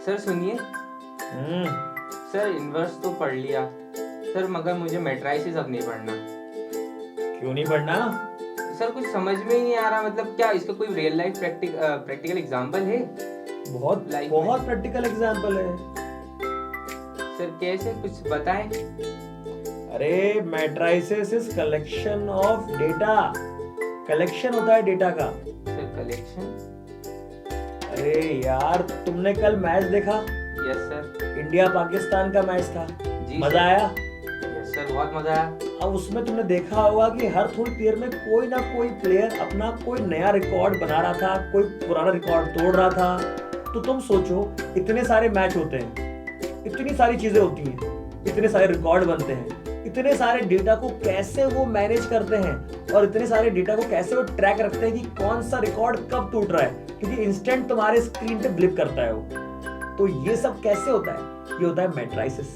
Sir सुनिए। Sir inverse तो पढ़ लिया सर, मगर मुझे मैट्राइसिस अब नहीं पढ़ना। क्यों नहीं पढ़ना? सर कुछ समझ में ही नहीं आ रहा, मतलब क्या इसका कोई रियल लाइफ प्रैक्टिकल एग्जांपल है? बहुत Life बहुत में। प्रैक्टिकल एग्जांपल है। सर कैसे, कुछ बताएं। अरे matrices is collection of data. Collection होता है डेटा का। Sir collection? अरे यार, तुमने कल मैच देखा? Yes sir. इंडिया पाकिस्तान का मैच था। जी मजा सर। आया? यस सर, बहुत मजा आया। अब उसमें तुमने देखा होगा कि हर थोड़ी देर में कोई ना कोई प्लेयर अपना कोई नया रिकॉर्ड बना रहा था, कोई पुराना रिकॉर्ड तोड़ रहा था। तो तुम सोचो, इतने सारे मैच होते हैं, इतनी सारी चीजें होती हैं, इतने सारे रिकॉर्ड बनते हैं, इतने सारे डेटा को कैसे वो मैनेज करते हैं और इतने सारे डेटा को कैसे वो ट्रैक रखते हैं कि कौन सा रिकॉर्ड कब टूट रहा है, क्योंकि इंस्टेंट तुम्हारे स्क्रीन पे ब्लिप करता है वो। तो ये सब कैसे होता है? ये होता है मैट्राइसिस।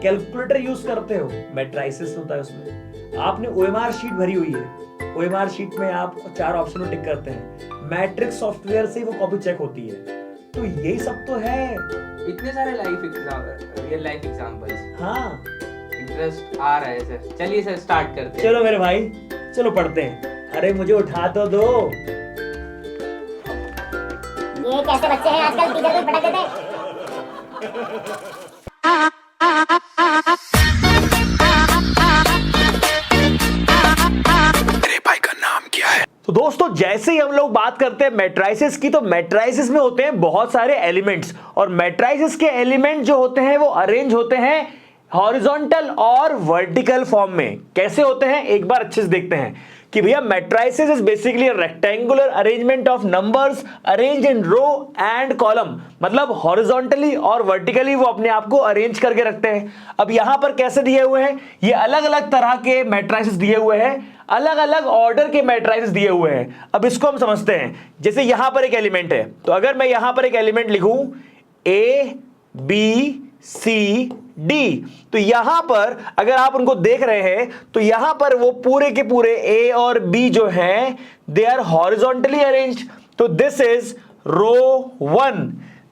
कैलकुलेटर यूज करते हो, मैट्राइसिस होता है उसमें। आपने ओएमआर शीट भरी हुई है, ओएमआर शीट में आप 4 ऑप्शन में टिक करते हैं, मैट्रिक्स सॉफ्टवेयर से वो कॉपी चेक होती है। तो यही सब तो है। इतने सारे रियल लाइफ एग्जांपल्स। हाँ, इंटरेस्ट आ रहा है सर। चलिए सर स्टार्ट करते हैं। चलो मेरे भाई, चलो पढ़ते हैं। अरे मुझे उठा तो दो। ये कैसे बच्चे हैं आजकल, टीचर को पटक देते हैं। तो दोस्तों, जैसे ही हम लोग बात करते हैं मैट्राइसिस की, तो मैट्राइसिस में होते हैं बहुत सारे एलिमेंट्स, और मैट्राइसिस के एलिमेंट जो होते हैं वो अरेंज होते हैं हॉरिजॉन्टल और वर्टिकल फॉर्म में। कैसे होते हैं एक बार अच्छे से देखते हैं कि भैया matrices is basically rectangular arrangement of numbers arrange in row and column. मतलब हॉरिजॉन्टली और वर्टिकली वो अपने आप को अरेंज करके रखते हैं। अब यहां पर कैसे दिए हुए हैं, ये अलग अलग तरह के मैट्राइसिस दिए हुए हैं, अलग अलग ऑर्डर के मैट्राइसिस दिए हुए हैं। अब इसको हम समझते हैं। जैसे यहां पर एक एलिमेंट है, तो अगर मैं यहां पर एक एलिमेंट लिखूं ए बी सी डी, तो यहां पर अगर आप उनको देख रहे हैं तो यहां पर वो पूरे के पूरे ए और बी जो हैं दे आर हॉरिजॉन्टली अरेंज्ड। तो this is row 1,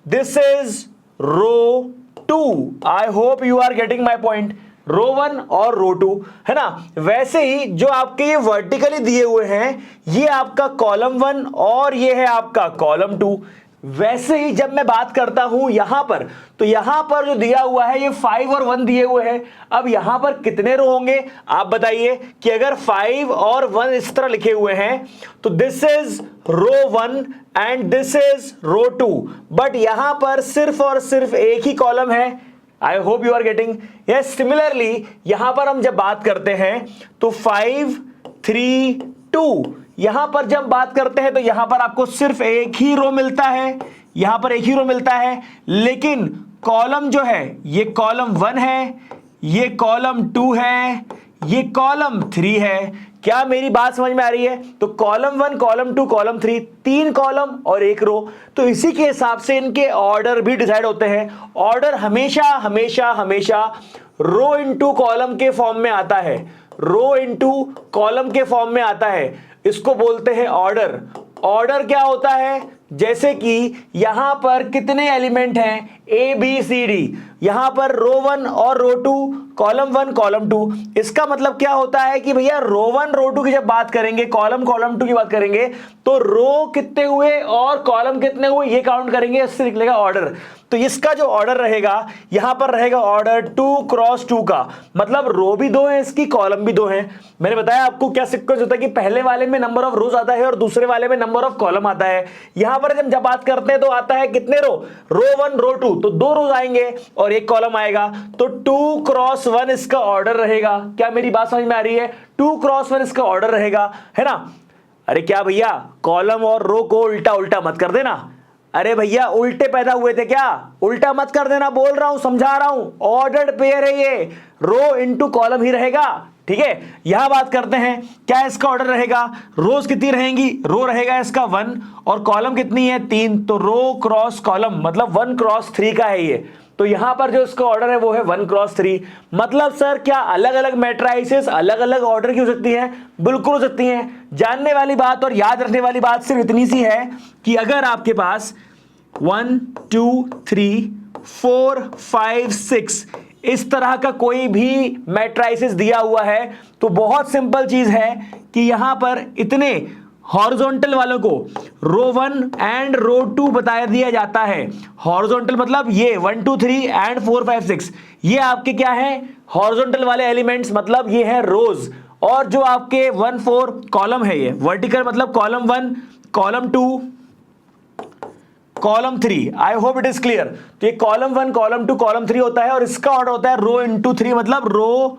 this is row 2। I hope you are getting my point. Row 1 और रो 2 है ना। वैसे ही जो आपके ये वर्टिकली दिए हुए हैं, ये आपका कॉलम 1 और ये है आपका कॉलम 2। वैसे ही जब मैं बात करता हूं यहां पर, तो यहां पर जो दिया हुआ है ये 5 और 1 दिए हुए हैं। अब यहां पर कितने रो होंगे आप बताइए? कि अगर 5 और 1 इस तरह लिखे हुए हैं तो this is row 1 and this is row 2, but यहां पर सिर्फ और सिर्फ एक ही कॉलम है। I hope you are getting. Yes, similarly यहां पर हम जब बात करते हैं तो 5 3 2, यहां पर जब बात करते हैं तो यहां पर आपको सिर्फ एक ही रो मिलता है, यहां पर एक ही रो मिलता है। लेकिन कॉलम जो है ये कॉलम 1 है, ये कॉलम 2 है, ये कॉलम 3 है। क्या मेरी बात समझ में आ रही है? तो कॉलम 1 कॉलम 2 कॉलम 3, 3 कॉलम और एक रो। तो इसी के हिसाब से इनके ऑर्डर भी डिसाइड होते हैं। ऑर्डर हमेशा हमेशा हमेशा रो इनटू कॉलम के फॉर्म में आता है, रो इनटू कॉलम के फॉर्म में आता है। इसको बोलते हैं ऑर्डर। ऑर्डर क्या होता है? जैसे कि यहां पर कितने एलिमेंट हैं ए बी सी डी, यहां पर रो 1 और रो 2, कॉलम 1 कॉलम 2। इसका मतलब क्या होता है कि भैया रो 1 रो 2 की जब बात करेंगे, कॉलम कॉलम 2 की बात करेंगे, तो रो कितने हुए और कॉलम कितने हुए ये काउंट करेंगे, इससे निकलेगा ऑर्डर। तो इसका जो ऑर्डर रहेगा यहां पर रहेगा ऑर्डर 2 क्रॉस 2 का। मतलब रो भी 2 है इसकी, कॉलम भी 2 है। मैंने बताया आपको क्या सीक्वेंस होता है कि पहले वाले में नंबर ऑफ रोज आता है और दूसरे वाले में नंबर ऑफ कॉलम आता है। यहां पर जब बात करते हैं तो आता है कितने रो, रो 1 रो 2, तो 2 रोज आएंगे और एक कॉलम आएगा। तो 2 क्रॉस 1 इसका ऑर्डर रहेगा। क्या मेरी बात समझ में आ रही है? 2 क्रॉस 1 इसका ऑर्डर रहेगा, है ना। अरे क्या भैया, कॉलम और रो को उल्टा उल्टा मत कर देना। अरे भैया उल्टे पैदा हुए थे क्या? उल्टा मत कर देना, बोल रहा हूं, समझा रहा हूं। ऑर्डर्ड पेयर है ये, रो इनटू कॉलम ही रहेगा, ठीक है। यहां बात करते हैं क्या इसका ऑर्डर रहेगा। रोज कितनी रहेंगी? रो रहेगा इसका 1 और कॉलम कितनी है 3, तो रो क्रॉस कॉलम मतलब 1 क्रॉस 3 का है ये। तो यहां पर जो इसका ऑर्डर है वो है 1 क्रॉस 3। मतलब सर क्या अलग अलग मैट्राइसेस अलग अलग ऑर्डर की हो सकती हैं? बिल्कुल हो सकती हैं। जानने वाली बात और याद रखने वाली बात सिर्फ इतनी सी है कि अगर आपके पास 1 2 3 4 5 6 इस तरह का कोई भी मैट्राइसिस दिया हुआ है तो बहुत सिंपल चीज है कि यहां पर इतने हॉरिजॉन्टल वालों को रो 1 एंड रो 2 बताया दिया जाता है। हॉरिजॉन्टल मतलब ये 1 2 3 एंड 4 5 6 ये आपके क्या है, हॉरिजॉन्टल वाले एलिमेंट्स, मतलब ये है रोज। और जो आपके 1 4 कॉलम है, ये वर्टिकल मतलब column 1 column 2 column 3। I hope it is clear. तो ये कॉलम 1 कॉलम 2 कॉलम 3 होता है और इसका ऑर्डर होता है रो इंटू 3 मतलब रो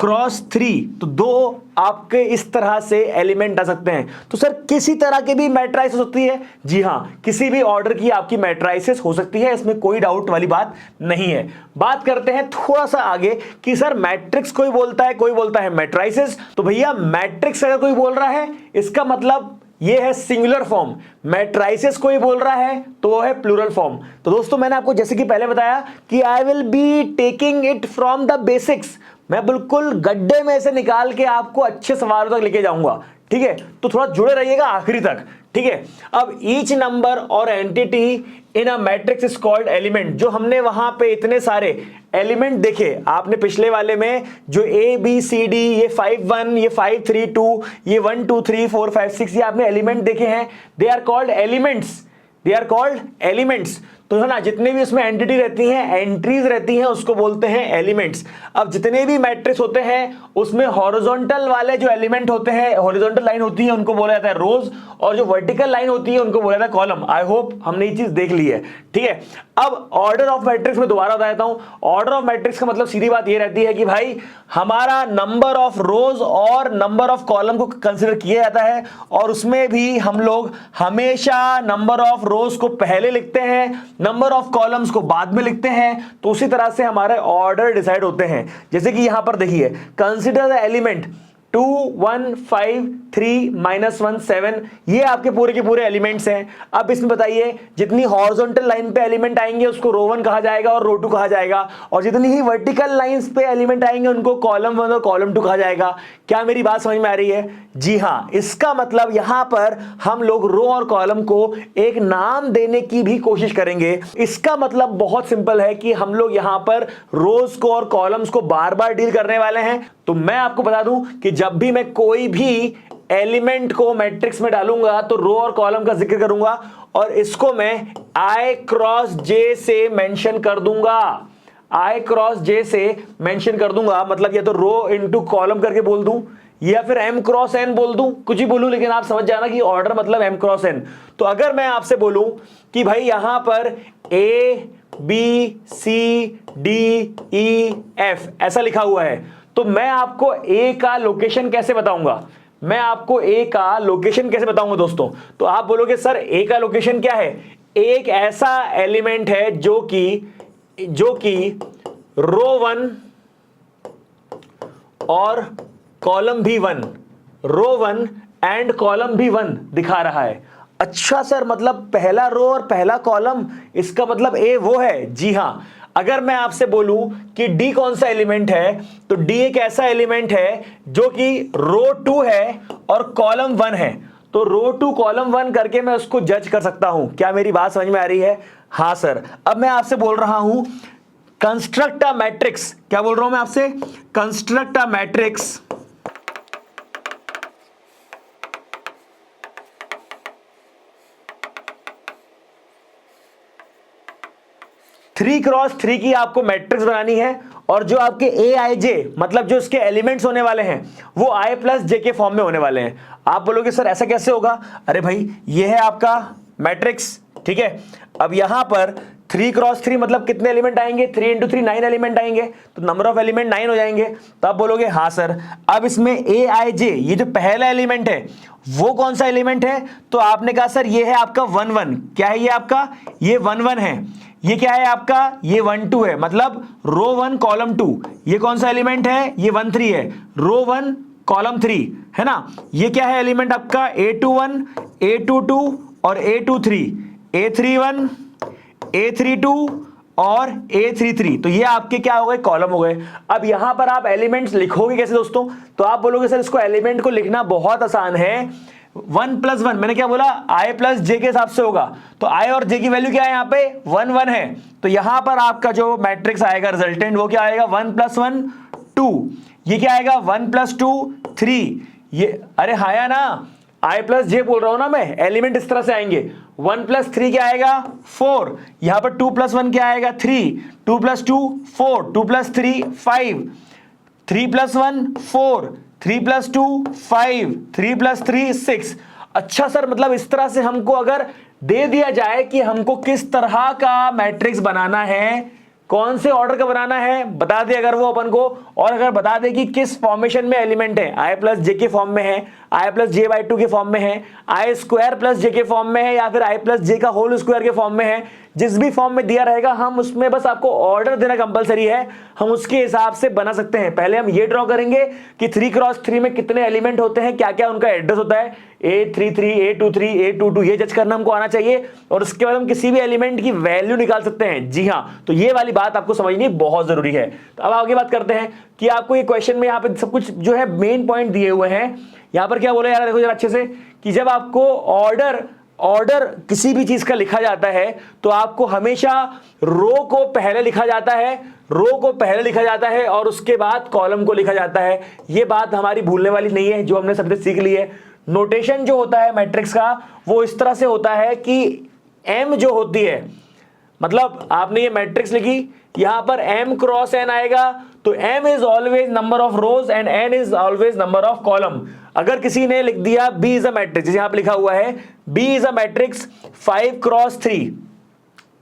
क्रॉस 3। तो दो आपके इस तरह से एलिमेंट आ सकते हैं। तो सर किसी तरह की भी मैट्राइसिस होती है? जी हां, किसी भी ऑर्डर की आपकी मैट्राइसिस हो सकती है, इसमें कोई डाउट वाली बात नहीं है। बात करते हैं थोड़ा सा आगे कि सर मैट्रिक्स कोई बोलता है, कोई बोलता है मैट्राइसिस। तो भैया मैट्रिक्स अगर कोई बोल रहा है इसका मतलब ये है सिंगुलर फॉर्म, मैट्राइसिस कोई बोल रहा है तो वो है प्लूरल फॉर्म। तो दोस्तों मैंने आपको जैसे कि पहले बताया कि I will be taking it from the basics, मैं बिल्कुल गड्ढे में से निकाल के आपको अच्छे सवालों तक लेके जाऊंगा, ठीक है? तो थोड़ा जुड़े रहिएगा आखिरी तक, ठीक है? अब ईच नंबर और entity in a matrix is called element. जो हमने वहां पे इतने सारे एलिमेंट देखे, आपने पिछले वाले में जो ए बी सी डी, ये 5 1, ये 5 3 2, ये 1 2 3 4 5 6, ये आपने एलिमेंट देखे हैं, they are called elements, they are called elements. तो है ना, जितने भी उसमें एंटिटी रहती हैं, एंट्रीज रहती हैं, उसको बोलते हैं एलिमेंट्स। अब जितने भी मैट्रिक्स होते हैं उसमें हॉरिजॉन्टल वाले जो एलिमेंट होते हैं, हॉरिजॉन्टल लाइन होती है उनको बोला जाता है रोज, और जो वर्टिकल लाइन होती है उनको बोला जाता है कॉलम। आई होप हमने ये चीज देख ली है, ठीक है? अब ऑर्डर ऑफ मैट्रिक्स में दोबारा बता देता हूं। ऑर्डर ऑफ मैट्रिक्स का मतलब सीधी बात ये रहती है कि भाई हमारा नंबर ऑफ रोज और नंबर ऑफ कॉलम को कंसिडर किया जाता है, और उसमें भी हम लोग हमेशा नंबर ऑफ रोज को पहले लिखते हैं, नंबर ऑफ कॉलम्स को बाद में लिखते हैं। तो उसी तरह से हमारे ऑर्डर डिसाइड होते हैं। जैसे कि यहां पर देखिए, कंसीडर द एलिमेंट 2 1 5 3 -1 7, ये आपके पूरे के पूरे एलिमेंट्स हैं। अब इसमें बताइए जितनी हॉरिजॉन्टल लाइन पे एलिमेंट आएंगे उसको रो 1 कहा जाएगा और रो 2 कहा जाएगा, और जितनी ही वर्टिकल लाइंस पे एलिमेंट आएंगे उनको कॉलम 1 और कॉलम 2 कहा जाएगा। क्या मेरी बात समझ में आ रही है? जी हां, इसका मतलब यहां पर हम लोग रो और कॉलम को एक नाम देने की भी कोशिश करेंगे। इसका मतलब बहुत सिंपल है कि हम लोग यहां पर रोज को और कॉलम्स को बार बार डील करने वाले हैं। तो मैं आपको बता दूं कि जब भी मैं कोई भी एलिमेंट को मैट्रिक्स में डालूंगा तो रो और कॉलम का जिक्र करूंगा, और इसको मैं आई क्रॉस जे से मेंशन कर दूंगा। आई क्रॉस जे से मेंशन कर दूंगा, मतलब या तो रो इनटू कॉलम करके बोल दूं या फिर एम क्रॉस एन बोल दूं, कुछ ही बोलूं, लेकिन आप समझ जाना कि ऑर्डर मतलब एम क्रॉस एन। तो अगर मैं आपसे बोलूं कि भाई यहां पर A B C D E F ऐसा लिखा हुआ है, तो मैं आपको ए का लोकेशन कैसे बताऊंगा? मैं आपको ए का लोकेशन कैसे बताऊंगा दोस्तों? तो आप बोलोगे सर ए का लोकेशन क्या है? एक ऐसा एलिमेंट है जो कि रो 1 और कॉलम भी 1, रो 1 एंड कॉलम भी 1 दिखा रहा है। अच्छा सर, मतलब पहला रो और पहला कॉलम, इसका मतलब ए वो है? जी हां। अगर मैं आपसे बोलूं कि डी कौन सा एलिमेंट है, तो डी एक ऐसा एलिमेंट है जो कि रो 2 है और कॉलम 1 है। तो रो 2 कॉलम 1 करके मैं उसको जज कर सकता हूं। क्या मेरी बात समझ में आ रही है? हां सर। अब मैं आपसे बोल रहा हूं कंस्ट्रक्ट अ मैट्रिक्स। क्या बोल रहा हूं मैं आपसे? Construct a matrix three cross 3 की आपको मैट्रिक्स बनानी है, और जो आपके ए आई जे मतलब जो इसके एलिमेंट्स होने वाले हैं वो आई प्लस जे के फॉर्म में होने वाले हैं। आप बोलोगे सर ऐसा कैसे होगा? अरे भाई ये है आपका मैट्रिक्स, ठीक है? अब यहां पर 3 क्रॉस 3 मतलब कितने एलिमेंट आएंगे? 3 इंटू 3 9 एलिमेंट आएंगे, तो नंबर ऑफ एलिमेंट 9 हो जाएंगे। तो आप बोलोगे हाँ सर। अब इसमें ए आई जे, ये जो पहला एलिमेंट है वो कौन सा एलिमेंट है? तो आपने कहा सर ये है आपका 1 1। क्या है ये आपका? ये 1 1 है। ये क्या है आपका? ये 1 2 है, मतलब रो 1 कॉलम 2। ये कौन सा एलिमेंट है? ये 1 3 है, रो 1 कॉलम 3 है ना। ये क्या है एलिमेंट आपका? A21 A22 और A23, A31 A32 और A33। तो ये आपके क्या हो गए? कॉलम हो गए। अब यहां पर आप एलिमेंट्स लिखोगे कैसे दोस्तों? तो आप बोलोगे सर इसको एलिमेंट को लिखना बहुत आसान है। 1 प्लस 1 मैंने क्या बोला, i प्लस जे के हिसाब से होगा। तो i और j की वैल्यू क्या है यहाँ पे 1 1 है, तो यहां पर आपका जो मैट्रिक्स आएगा रिजल्टेंट वो क्या आएगा 1 प्लस 1 2, ये क्या आएगा 1 प्लस 2 3, ये अरे हाया ना i प्लस जे बोल रहा हूं ना मैं, एलिमेंट इस तरह से आएंगे 1 प्लस 3 क्या आएगा 4, यहां पर 2 प्लस 1 क्या आएगा 3, 2 plus 2 4, 2 plus 3 5, 3 plus 1 4, 3 plus 2 5, 3 plus 3 6। अच्छा सर, मतलब इस तरह से हमको अगर दे दिया जाए कि हमको किस तरह का मैट्रिक्स बनाना है, कौन से ऑर्डर का बनाना है, बता दे अगर वो अपन को, और अगर बता दे कि किस फॉर्मेशन में एलिमेंट है, i प्लस जे के फॉर्म में है, i प्लस जे बाई 2 के फॉर्म में है, i स्क्वायर प्लस जे के फॉर्म में है, या फिर i प्लस जे का होल स्क्वायर के फॉर्म में है, जिस भी फॉर्म में दिया रहेगा हम उसमें बस आपको ऑर्डर देना कंपलसरी है, हम उसके हिसाब से बना सकते हैं। पहले हम ये ड्रॉ करेंगे कि 3x3 में कितने एलिमेंट होते हैं, क्या क्या उनका एड्रेस होता है, A33 A23 A22, ये जज करना हमको आना चाहिए, और उसके बाद हम किसी भी एलिमेंट की वैल्यू निकाल सकते हैं। जी हाँ, तो ये वाली बात आपको समझनी बहुत जरूरी है। तो अब आगे बात करते हैं कि आपको ये क्वेश्चन में यहाँ पे सब कुछ जो है मेन पॉइंट दिए हुए हैं। यहाँ पर क्या बोला यार, देखो जरा अच्छे से, कि जब आपको ऑर्डर किसी भी चीज का लिखा जाता है तो आपको हमेशा रो को पहले लिखा जाता है, रो को पहले लिखा जाता है और उसके बाद कॉलम को लिखा जाता है। ये बात हमारी भूलने वाली नहीं है, जो हमने सबसे सीख ली है। नोटेशन जो होता है मैट्रिक्स का वो इस तरह से होता है कि m जो होती है, मतलब आपने ये मैट्रिक्स लिखी, यहां पर m क्रॉस n आएगा, तो m is always number of rose and n is always number of column. अगर किसी ने लिख दिया b इज अ मैट्रिक्स, जैसे यहां पर लिखा हुआ है b is a matrix 5 cross 3,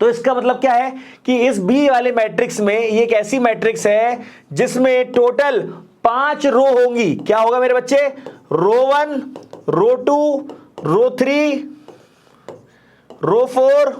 तो इसका मतलब क्या है कि इस b वाले मैट्रिक्स में ये एक ऐसी मैट्रिक्स है जिसमें टोटल 5 रो होंगी। क्या होगा मेरे बच्चे, रो 1, रो 2, रो 3, रो 4,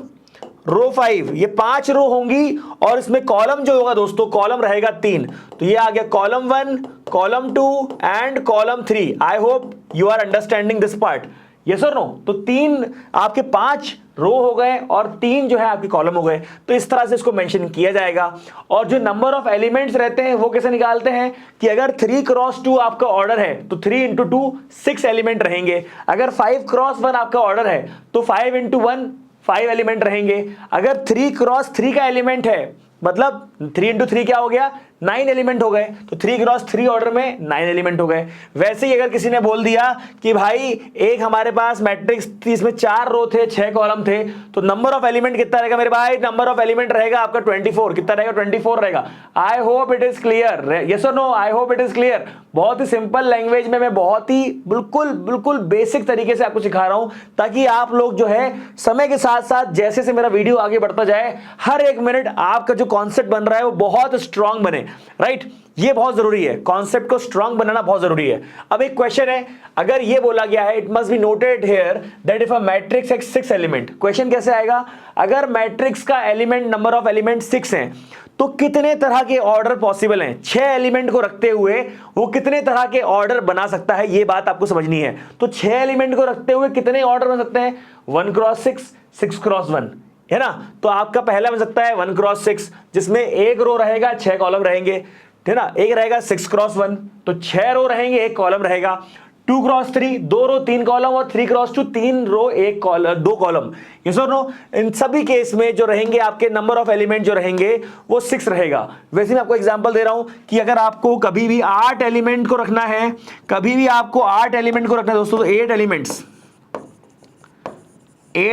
रो 5, ये 5 रो होंगी, और इसमें कॉलम जो होगा दोस्तों, कॉलम रहेगा 3। तो ये आ गया column 1, column 2 and column 3। I hope you are understanding this part, yes और नो। तो 3 आपके 5 रो हो गए और 3 जो है आपके कॉलम हो गए। तो इस तरह से इसको मेंशन किया जाएगा। और जो नंबर ऑफ एलिमेंट्स रहते हैं वो कैसे निकालते हैं कि अगर 3 क्रॉस 2 आपका ऑर्डर है तो 3 इंटू 2 6 एलिमेंट रहेंगे। अगर 5 क्रॉस 1 आपका ऑर्डर है तो 5 इंटू 1 5 एलिमेंट रहेंगे। अगर 3 क्रॉस 3 का एलिमेंट है, मतलब 3 इंटू 3 क्या हो गया 9 एलिमेंट हो गए, तो 3 क्रॉस 3 ऑर्डर में 9 एलिमेंट हो गए। वैसे ही अगर किसी ने बोल दिया कि भाई एक हमारे पास मैट्रिक्स थी, इसमें 4 रो थे 6 कॉलम थे, तो नंबर ऑफ एलिमेंट कितना रहेगा मेरे भाई, नंबर ऑफ एलिमेंट रहेगा आपका 24। कितना रहेगा 24 रहेगा। I hope it is clear, yes और no, I hope it is clear. बहुत ही सिंपल लैंग्वेज में मैं बहुत ही बिल्कुल बेसिक तरीके से आपको सिखा रहा हूं, ताकि आप लोग जो है समय के साथ साथ जैसे से मेरा वीडियो आगे बढ़ता जाए, हर एक मिनट आपका जो कॉन्सेप्ट बन रहा है वो बहुत स्ट्रांग बने। राइट, ये बहुत जरूरी है, कॉन्सेप्ट को स्ट्रांग बनाना बहुत जरूरी है। अब एक क्वेश्चन है, अगर ये बोला गया है, it must be noted here that if a matrix has 6 element, question कैसे आएगा, अगर मैट्रिक्स का एलिमेंट नंबर ऑफ एलिमेंट 6 हैं तो कितने तरह के ऑर्डर पॉसिबल हैं। 6 एलिमेंट को रखते हुए वो कितने तरह के ऑर्डर बना सकता है, ये बात आपको समझनी है। तो 6 एलिमेंट को रखते हुए कितने ऑर्डर बन सकते हैं, 1 क्रॉस 6, 6 क्रॉस 1, है ना। तो आपका पहला बन सकता है 1 क्रॉस 6, जिसमें एक रो रहेगा 6 कॉलम रहेंगे, है ना। एक रहेगा 6 क्रॉस 1, तो 6 रो रहेंगे 1 कॉलम रहेगा। 2 क्रॉस 3, 2 रो 3 कॉलम, और 3 क्रॉस 2 3 रो 1 कॉलम 2 कॉलम। यस और नो, इन सभी केस में जो रहेंगे आपके नंबर ऑफ एलिमेंट जो रहेंगे वो 6 रहेगा। वैसे मैं आपको एग्जांपल दे रहा हूं कि अगर आपको कभी भी 8 एलिमेंट को रखना है, कभी भी आपको 8 एलिमेंट को रखना है दोस्तों, तो 8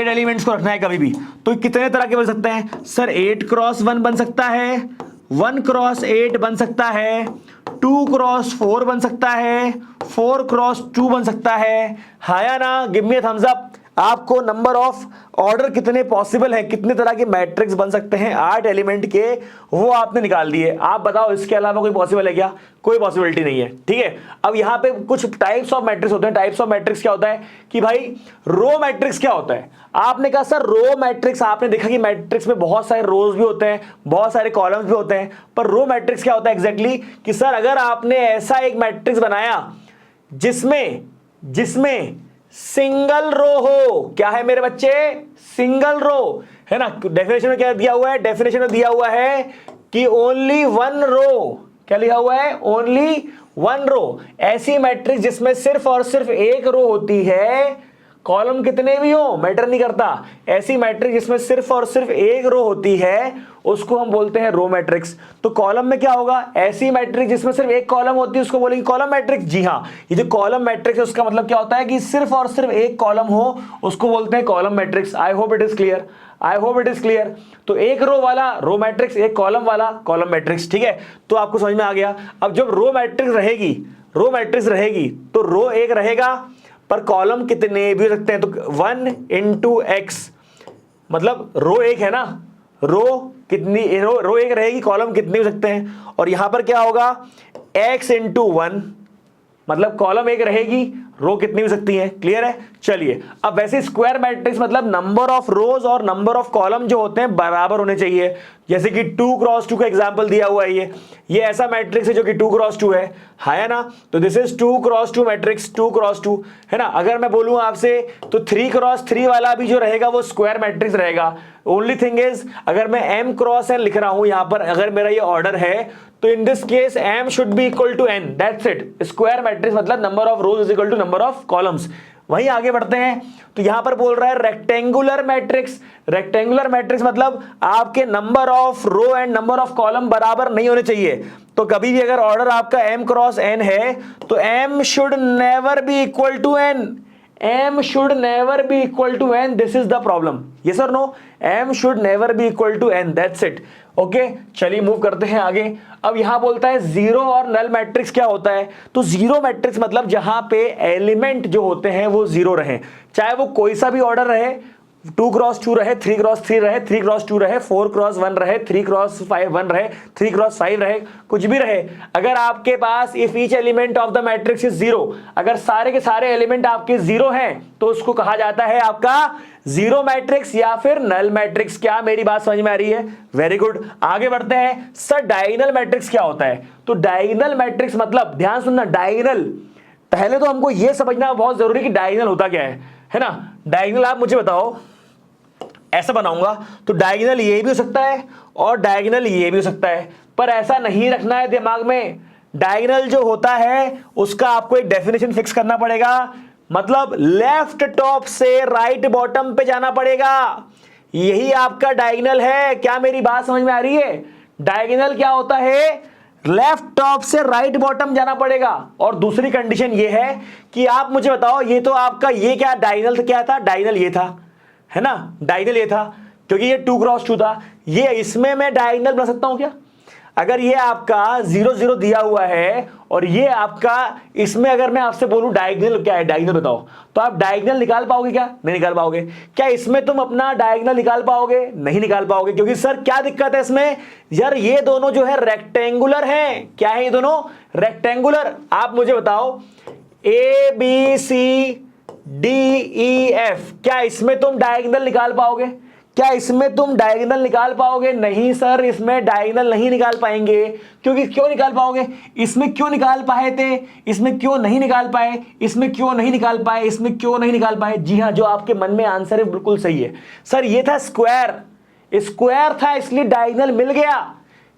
एलिमेंट्स को रखना है कभी भी, तो कितने तरह के बन सकते हैं सर, 8 क्रॉस 1 बन सकता है, 1 क्रॉस 8 बन सकता है, 2 क्रॉस 4 बन सकता है, 4 क्रॉस 2 बन सकता है। हाँ या ना, give me a thumbs up. आपको नंबर ऑफ ऑर्डर कितने पॉसिबल हैं, कितने तरह के मैट्रिक्स बन सकते हैं 8 एलिमेंट के, वो आपने निकाल दिए। आप बताओ इसके अलावा कोई पॉसिबल है क्या, कोई पॉसिबिलिटी नहीं है, ठीक है। अब यहां पे कुछ टाइप्स ऑफ मैट्रिक्स होते हैं। टाइप्स ऑफ मैट्रिक्स क्या होता है कि भाई रो मैट्रिक्स क्या होता है। आपने कहा सर रो मैट्रिक्स, आपने देखा कि मैट्रिक्स में बहुत सारे रोज भी होते हैं, बहुत सारे कॉलम्स भी होते हैं, पर रो मैट्रिक्स क्या होता है एग्जैक्टली कि सर अगर आपने ऐसा एक मैट्रिक्स बनाया जिसमें सिंगल रो हो, क्या है मेरे बच्चे, सिंगल रो, है ना। डेफिनेशन में क्या दिया हुआ है, डेफिनेशन में दिया हुआ है कि ओनली 1 रो, क्या लिखा हुआ है, ओनली वन रो, ऐसी मैट्रिक्स जिसमें सिर्फ और सिर्फ एक रो होती है, कॉलम कितने भी हो मैटर नहीं करता, ऐसी मैट्रिक्स जिसमें सिर्फ और सिर्फ एक रो होती है उसको हम बोलते हैं रो मैट्रिक्स। तो कॉलम में क्या होगा, ऐसी मैट्रिक्स जिसमें सिर्फ एक कॉलम होती है उसको बोलेंगे कॉलम मैट्रिक्स। जी हाँ, ये जो कॉलम मैट्रिक्स है उसका मतलब क्या होता है कि सिर्फ और सिर्फ एक कॉलम हो उसको बोलते हैं column matrix. I hope it is clear, I hope it is clear. तो एक रो वाला रो मैट्रिक्स, एक कॉलम वाला कॉलम मैट्रिक्स, ठीक है। तो आपको समझ में आ गया। अब जब रो मैट्रिक्स रहेगी, रो मैट्रिक्स रहेगी तो रो एक रहेगा पर कॉलम कितने भी हो सकते हैं। तो 1 into x, मतलब रो एक है ना, रो कितनी, रो एक रहेगी, कॉलम कितने हो सकते हैं। और यहां पर क्या होगा, x into 1, मतलब कॉलम एक रहेगी, रो कितनी हो सकती है। क्लियर है। चलिए, अब वैसे स्क्वायर मैट्रिक्स मतलब नंबर ऑफ रोज और नंबर ऑफ कॉलम जो होते हैं बराबर होने चाहिए। जैसे कि 2 क्रॉस 2 का एग्जांपल दिया हुआ है, ये ऐसा मैट्रिक्स है जो कि 2 क्रॉस 2 है ना। तो this is 2 cross 2 matrix, 2 cross 2 है ना। अगर मैं बोलूं आपसे तो 3 क्रॉस 3 वाला भी जो रहेगा वो स्क्वायर मैट्रिक्स रहेगा। ओनली थिंग इज अगर मैं m क्रॉस n लिख रहा हूं यहां पर, अगर मेरा ये ऑर्डर है तो in this case m should be equal to n, that's it. Square matrix मतलब number of rows is equal to number of columns. वहीं आगे बढ़ते हैं तो यहां पर बोल रहा है रेक्टेंगुलर मैट्रिक्स। रेक्टेंगुलर मैट्रिक्स मतलब आपके number of row and number of column बराबर नहीं होने चाहिए। तो कभी भी अगर ऑर्डर आपका m क्रॉस n है तो m should never be equal to n, m should never be equal to n, this is the problem, yes or no, m should never be equal to n, that's it। Okay, चलिए move करते हैं आगे। अब यहां बोलता है zero और null matrix क्या होता है। तो जीरो मैट्रिक्स मतलब जहां पे एलिमेंट जो होते हैं वो जीरो रहे, चाहे वो कोई सा भी ऑर्डर रहे, 2 क्रॉस 2 रहे, 3 क्रॉस 3 रहे, 3 क्रॉस 2 रहे, 4 क्रॉस 1 रहे, 3 क्रॉस 1 रहे, 3 क्रॉस 5 रहे, कुछ भी रहे। अगर आपके पास if each element of the matrix is zero, अगर सारे के सारे एलिमेंट आपके जीरो हैं तो उसको कहा जाता है आपका जीरो मैट्रिक्स या फिर नल मैट्रिक्स। क्या मेरी बात समझ में आ रही है? Very good. आगे बढ़ते हैं। सर डायगोनल मैट्रिक्स क्या होता है? तो डायगोनल मैट्रिक्स मतलब, ध्यान सुनना, डायगोनल, पहले तो हमको यह समझना बहुत जरूरी कि डायगोनल होता क्या है ना। डायगोनल आप मुझे बताओ, ऐसा बनाऊंगा तो डायगोनल ये भी हो सकता है और डायगोनल ये भी हो सकता है, पर ऐसा नहीं रखना है दिमाग में। डायगोनल जो होता है उसका आपको एक डेफिनेशन फिक्स करना पड़ेगा, मतलब लेफ्ट टॉप से राइट बॉटम पे जाना पड़ेगा, यही आपका डायगोनल है। क्या मेरी बात समझ में आ रही है? डायगोनल क्या होता है, लेफ्ट टॉप से राइट बॉटम जाना पड़ेगा। और दूसरी कंडीशन ये है कि आप मुझे बताओ, ये तो आपका ये क्या डायगोनल क्या था, डायगोनल ये था है ना, डायगोनल ये था क्योंकि ये 2 क्रॉस 2 था। ये इसमें मैं डायगोनल बना सकता हूं क्या? अगर ये आपका 0 0 दिया हुआ है और ये आपका, इसमें अगर मैं आपसे बोलूं डायगोनल क्या है, डायगोनल बताओ, तो आप डायगोनल निकाल पाओगे क्या? नहीं निकाल पाओगे। क्या इसमें तुम अपना डायगोनल निकाल पाओगे? नहीं निकाल पाओगे। क्योंकि सर क्या दिक्कत है इसमें? यार ये दोनों जो है रेक्टेंगुलर हैं। क्या है ये दोनों? रेक्टेंगुलर। आप मुझे बताओ ABC DEF, क्या इसमें तुम डायगोनल निकाल पाओगे? क्या इसमें तुम डायगोनल निकाल पाओगे? नहीं सर, इसमें डायगोनल नहीं निकाल पाएंगे। क्योंकि क्यों निकाल पाओगे? इसमें क्यों निकाल पाए थे, इसमें क्यों नहीं निकाल पाए, इसमें क्यों नहीं निकाल पाए, इसमें क्यों नहीं निकाल पाए? जी हाँ, जो आपके मन में आंसर है बिल्कुल सही है सर। ये था स्क्वायर, स्क्वायर था इसलिए डायगोनल मिल गया।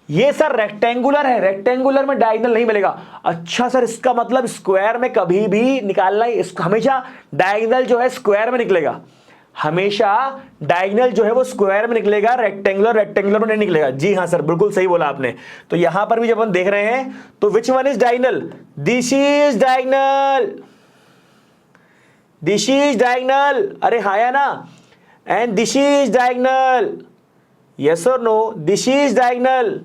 ये सर रेक्टेंगुलर है, रेक्टेंगुलर में डायगोनल नहीं मिलेगा। अच्छा सर, इसका मतलब स्क्वायर में कभी भी निकालना ही, हमेशा डायगोनल जो है स्क्वायर में निकलेगा, हमेशा डायगोनल जो है वो स्क्वायर में निकलेगा, रेक्टेंगुलर में नहीं निकलेगा। जी हाँ सर, बिल्कुल सही बोला आपने। तो यहां पर भी जब हम देख रहे हैं तो which one is diagonal? This is diagonal, this is diagonal. अरे हाँ या ना? And this is diagonal, yes और no? This is diagonal,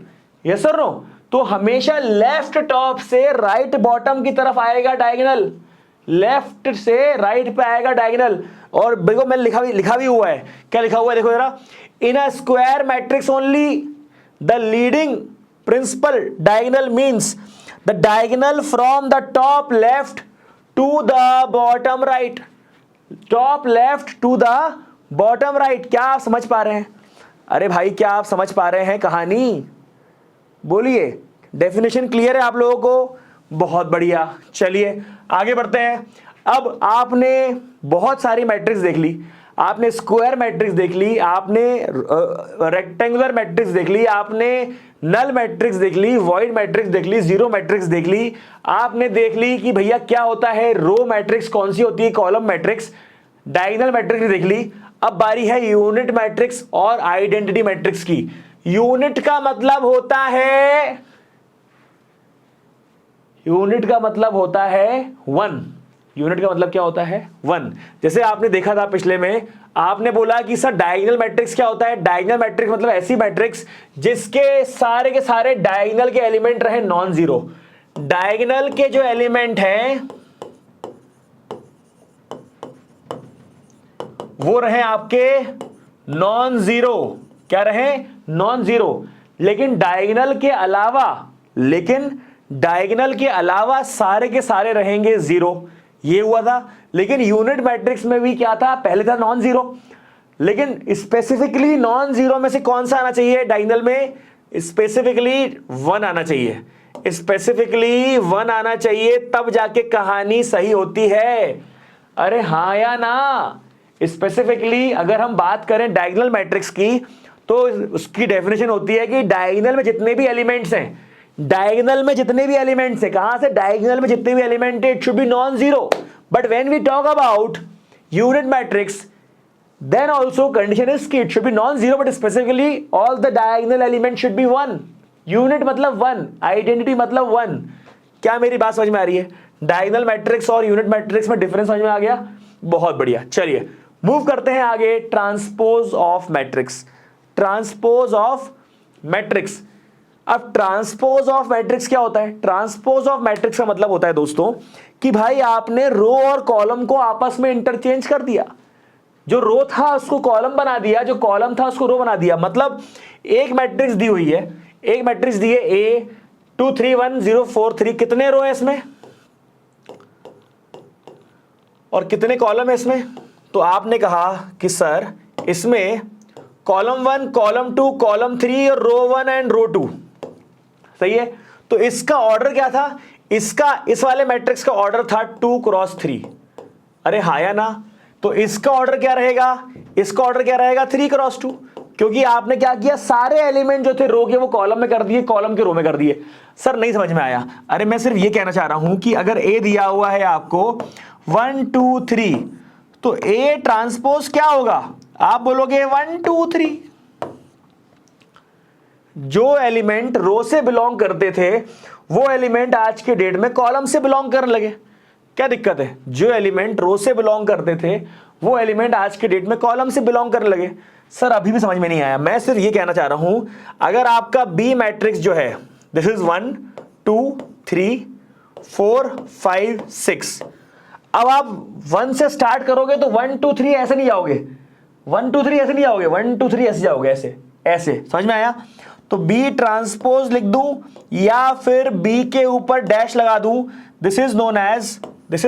yes और नो? तो हमेशा लेफ्ट टॉप से राइट बॉटम की तरफ आएगा डायगोनल, लेफ्ट से राइट पे आएगा डायगोनल। और देखो मैं लिखा भी हुआ है, क्या लिखा हुआ है देखो जरा, in a square matrix only the leading principal diagonal means the diagonal from the top left to the bottom right, top left to the bottom right. क्या आप समझ पा रहे हैं? अरे भाई क्या आप समझ पा रहे हैं कहानी? बोलिए, डेफिनेशन क्लियर है आप लोगों को? बहुत बढ़िया। चलिए आगे बढ़ते हैं। अब आपने बहुत सारी मैट्रिक्स देख ली, आपने स्क्वायर मैट्रिक्स देख ली, आपने रेक्टेंगुलर मैट्रिक्स देख ली, आपने नल मैट्रिक्स देख ली, वॉइड मैट्रिक्स देख ली, जीरो मैट्रिक्स देख ली, आपने देख ली कि भैया क्या होता है रो मैट्रिक्स, कौन सी होती है कॉलम मैट्रिक्स, डायगोनल मैट्रिक्स देख ली। अब बारी है यूनिट मैट्रिक्स और आइडेंटिटी मैट्रिक्स की। यूनिट का मतलब होता है, यूनिट का मतलब होता है वन। यूनिट का मतलब क्या होता है? वन। जैसे आपने देखा था पिछले में, आपने बोला कि सर डायगोनल मैट्रिक्स क्या होता है? डायगोनल मैट्रिक्स मतलब ऐसी मैट्रिक्स जिसके सारे के सारे डायगोनल के एलिमेंट रहे नॉन जीरो। डायगोनल के जो एलिमेंट हैं वो रहे आपके नॉन जीरो। क्या रहे? Non zero. लेकिन डायगोनल के अलावा सारे के सारे रहेंगे जीरो। ये हुआ था। लेकिन यूनिट मैट्रिक्स में भी क्या था? पहले था नॉन जीरो, लेकिन स्पेसिफिकली नॉन जीरो में से कौन सा आना चाहिए? डायगोनल में स्पेसिफिकली वन आना चाहिए। स्पेसिफिकली वन आना चाहिए, तब जाके कहानी सही होती है। अरे हाँ या ना? स्पेसिफिकली अगर हम बात करें डायगोनल मैट्रिक्स की, तो उसकी डेफिनेशन होती है कि डायगोनल में जितने भी एलिमेंट्स हैं, डायगोनल में जितने भी एलिमेंट्स हैं, कहां से? डायगोनल में जितने भी एलिमेंट है, it should be non zero. But when we talk about unit matrix, then also condition is कि it should be non-zero, but specifically all the diagonal elements should be one. Unit मतलब one, identity मतलब one. क्या मेरी बात समझ में आ रही है? डायगोनल मैट्रिक्स और यूनिट मैट्रिक्स में डिफरेंस समझ में आ गया? बहुत बढ़िया। चलिए मूव करते हैं आगे। Transpose of matrix. Transpose of matrix. अब ट्रांसपोज ऑफ मैट्रिक्स क्या होता है? ट्रांसपोज ऑफ मैट्रिक्स का मतलब होता है दोस्तों कि भाई आपने रो और कॉलम को आपस में इंटरचेंज कर दिया। जो रो था उसको कॉलम बना दिया, जो कॉलम था उसको रो बना दिया। मतलब एक मैट्रिक्स दी हुई है, एक मैट्रिक्स दी है ए 2 3 1 0 4 3। कितने रो है इसमें और कितने कॉलम है इसमें? तो आपने कहा कि सर इसमें कॉलम 1, कॉलम 2, कॉलम 3 और रो 1 एंड रो 2। सही है। तो इसका ऑर्डर क्या था? इस वाले मैट्रिक्स का ऑर्डर था 2 क्रॉस 3। अरे हाँ या ना? तो इसका ऑर्डर क्या रहेगा? इसका ऑर्डर क्या रहेगा? 3 क्रॉस 2। क्योंकि आपने क्या किया? सारे एलिमेंट जो थे रो के वो कॉलम में कर दिए, कॉलम के रो में कर दिए। सर नहीं समझ में आया। अरे मैं सिर्फ ये कहना चाह रहा हूं कि अगर ए दिया हुआ है आपको 1 2 3, तो ए ट्रांसपोज क्या होगा? आप बोलोगे 1 2 3। जो एलिमेंट रो से बिलोंग करते थे वो एलिमेंट आज के डेट में कॉलम से बिलोंग करने लगे। क्या दिक्कत है? जो एलिमेंट रो से बिलोंग करते थे वो एलिमेंट आज के डेट में कॉलम से बिलोंग करने लगे। सर अभी भी समझ में नहीं आया। मैं सिर्फ ये कहना चाह रहा हूं, अगर आपका बी मैट्रिक्स जो है दिस इज 1 2 3 4 5 6, अब आप 1 से स्टार्ट करोगे तो 1 2 3 ऐसे नहीं जाओगे, 1 2 3 ऐसे नहीं जाओगे, 1 2 3 ऐसे जाओगे, ऐसे ऐसे। समझ में आया? तो बी ट्रांसपोज लिख दूं या फिर बी के ऊपर डैश लगा दूं। दिस इज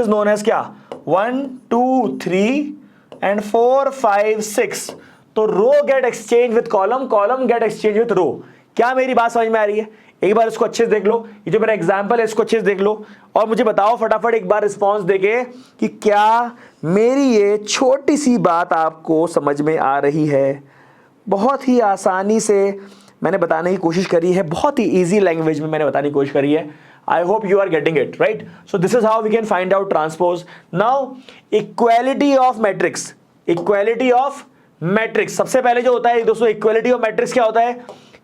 नोन एज क्या? 1 2 3 एंड 4 5 6। तो row get exchange with column, column get exchange with row. क्या मेरी बात समझ में आ रही है? एक बार इसको अच्छे से देख लो। ये जो मेरा एग्जांपल है इसको अच्छे से देख लो और मुझे बताओ फटाफट एक बार रिस्पॉन्स देके कि क्या मेरी ये छोटी सी बात आपको समझ में आ रही है। बहुत ही आसानी से मैंने बताने की कोशिश करी है, बहुत ही इजी लैंग्वेज में मैंने बताने की कोशिश करी है। I hope you are getting it, right? So this is how we can find out transpose. Now, equality of matrix. Equality of matrix. सबसे पहले जो होता है दोस्तों, equality of matrix क्या होता है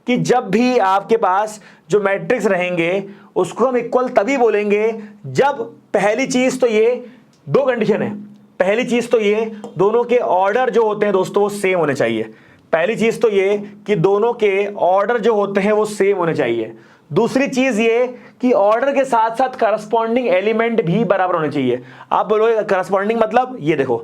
कि जब भी आपके पास जो मैट्रिक्स रहेंगे उसको हम इक्वल तभी बोलेंगे जब पहली चीज तो ये दो कंडीशन है। पहली चीज तो ये दोनों के ऑर्डर जो होते हैं दोस्तों वो सेम होने चाहिए। पहली चीज तो ये कि दोनों के ऑर्डर जो होते हैं वो सेम होने चाहिए। दूसरी चीज ये कि ऑर्डर के साथ साथ करस्पॉन्डिंग एलिमेंट भी बराबर होने चाहिए। आप बोलोगे करस्पॉन्डिंग मतलब ये देखो,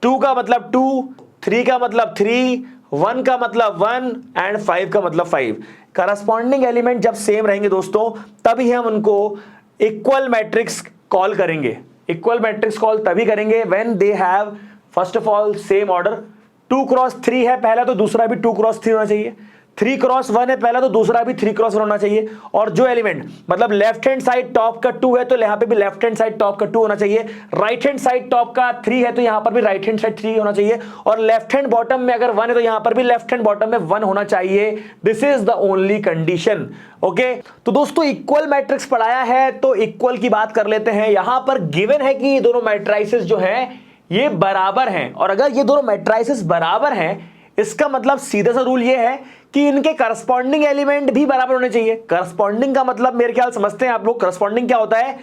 2 का मतलब 2, 3 का मतलब 3, 1 का मतलब 1 एंड 5 का मतलब 5। करस्पॉन्डिंग एलिमेंट जब सेम रहेंगे दोस्तों तभी हम उनको इक्वल मैट्रिक्स कॉल करेंगे। इक्वल मैट्रिक्स कॉल तभी करेंगे when they have first of all same order. 2 cross 3 है पहला, तो दूसरा भी 2 क्रॉस 3 होना चाहिए। 3 क्रॉस 1 है पहला, तो दूसरा भी 3 क्रॉस 1 होना चाहिए। और जो एलिमेंट मतलब लेफ्ट हैंड साइड टॉप का 2 है तो यहां पे भी लेफ्ट हैंड साइड टॉप का 2 होना चाहिए। राइट हैंड साइड टॉप का 3 है तो यहां पर भी राइट हैंड साइड 3 होना चाहिए। और लेफ्ट हैंड बॉटम में अगर 1 है तो यहां पर भी लेफ्ट हैंड बॉटम में 1 होना चाहिए। This is the only condition. Okay, तो दोस्तों इक्वल मैट्रिक्स पढ़ाया है तो इक्वल की बात कर लेते हैं। यहां पर गिवन है कि ये दोनों मैट्रिसेस जो हैं ये बराबर हैं, और अगर ये दोनों मैट्रिसेस बराबर हैं इसका मतलब सीधा सा रूल ये है कि इनके करस्पॉन्डिंग एलिमेंट भी बराबर होने चाहिए। करस्पॉन्डिंग का मतलब मेरे ख्याल समझते हैं आप लोग, करस्पॉन्डिंग क्या होता है?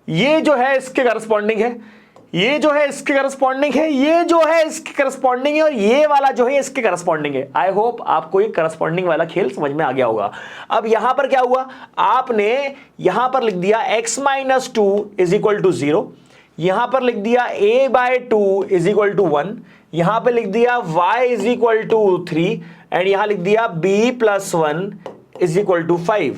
ये जो है इसके करस्पॉन्डिंग है, ये जो है इसके करस्पॉन्डिंग है, ये जो है इसके करस्पॉन्डिंग है, और ये वाला जो है इसके करस्पॉन्डिंग है। आई होप आपको ये करस्पॉन्डिंग वाला खेल समझ में आ गया होगा। अब यहां पर क्या हुआ, आपने यहां पर लिख दिया x - 2 = 0, यहां पर लिख दिया a/2 = 1, यहां पे लिख दिया y = 3 एंड यहां लिख दिया b + 1 = 5।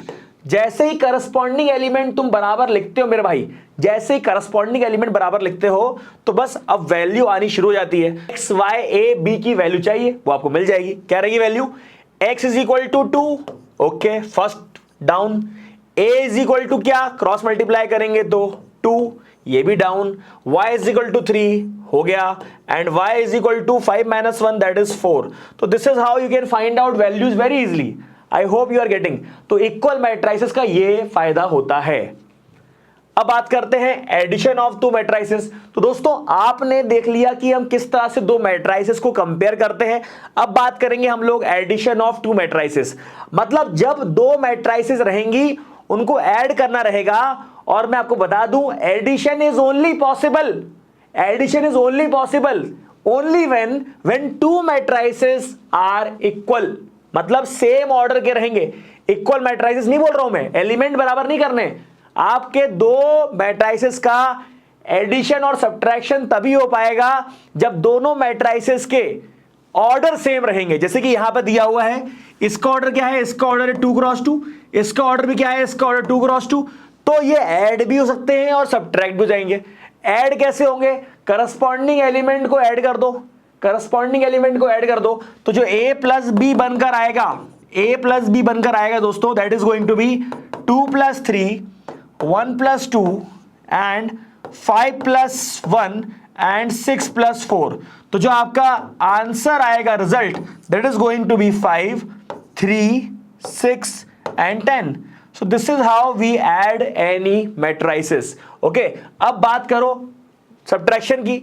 जैसे ही करस्पॉन्डिंग एलिमेंट तुम बराबर लिखते हो मेरे भाई, जैसे ही करस्पॉन्डिंग एलिमेंट बराबर लिखते हो तो बस अब वैल्यू आनी शुरू हो जाती है। x y a b की वैल्यू चाहिए वो आपको मिल जाएगी। क्या रहेगी value? x = 2, okay first down. a = क्या, क्रॉस मल्टीप्लाई करेंगे तो 2, ये भी डाउन। y = 3 हो गया एंड y = 5 - 1 दैट इज 4। तो this is how you can find out values very easily. I hope you are getting. तो इक्वल मैट्रिसेस का ये फायदा होता है। अब बात करते हैं एडिशन ऑफ 2 मैट्रिसेस। तो दोस्तों आपने देख लिया कि हम किस तरह से 2 मैट्रिसेस को कंपेयर करते हैं। अब बात करेंगे हम लोग एडिशन ऑफ 2 मैट्रिसेस। मतलब जब 2 मैट्रिसेस रहेंगी उनको ऐड करना रहेगा, और मैं आपको बता दूं addition is only possible, addition is only possible only when 2 matrices are equal. मतलब सेम ऑर्डर के रहेंगे। इक्वल मैट्रिसेस नहीं बोल रहा हूं मैं, एलिमेंट बराबर नहीं करने। आपके 2 मैट्रिसेस का एडिशन और सब्ट्रैक्शन तभी हो पाएगा जब दोनों मैट्रिसेस के ऑर्डर सेम रहेंगे। जैसे कि यहां पर दिया हुआ है, इसका ऑर्डर क्या है, इसका ऑर्डर है 2 × 2, इसका ऑर्डर भी क्या है, इसका ऑर्डर 2 × 2। तो ये ऐड भी हो सकते हैं और सब्ट्रैक्ट भी हो जाएंगे। ऐड कैसे होंगे? करस्पॉन्डिंग एलिमेंट को ऐड कर दो, करस्पॉन्डिंग एलिमेंट को ऐड कर दो तो जो a + b बनकर आएगा, a + b बनकर आएगा दोस्तों, that is going to be 2 + 3, 1 + 2 and 5 + 1 and 6 + 4। तो जो आपका आंसर आएगा result, that is going to be 5, 3, 6 and 10। So this is how we add any matrices. Okay, अब बात करो सब्ट्रैक्शन की।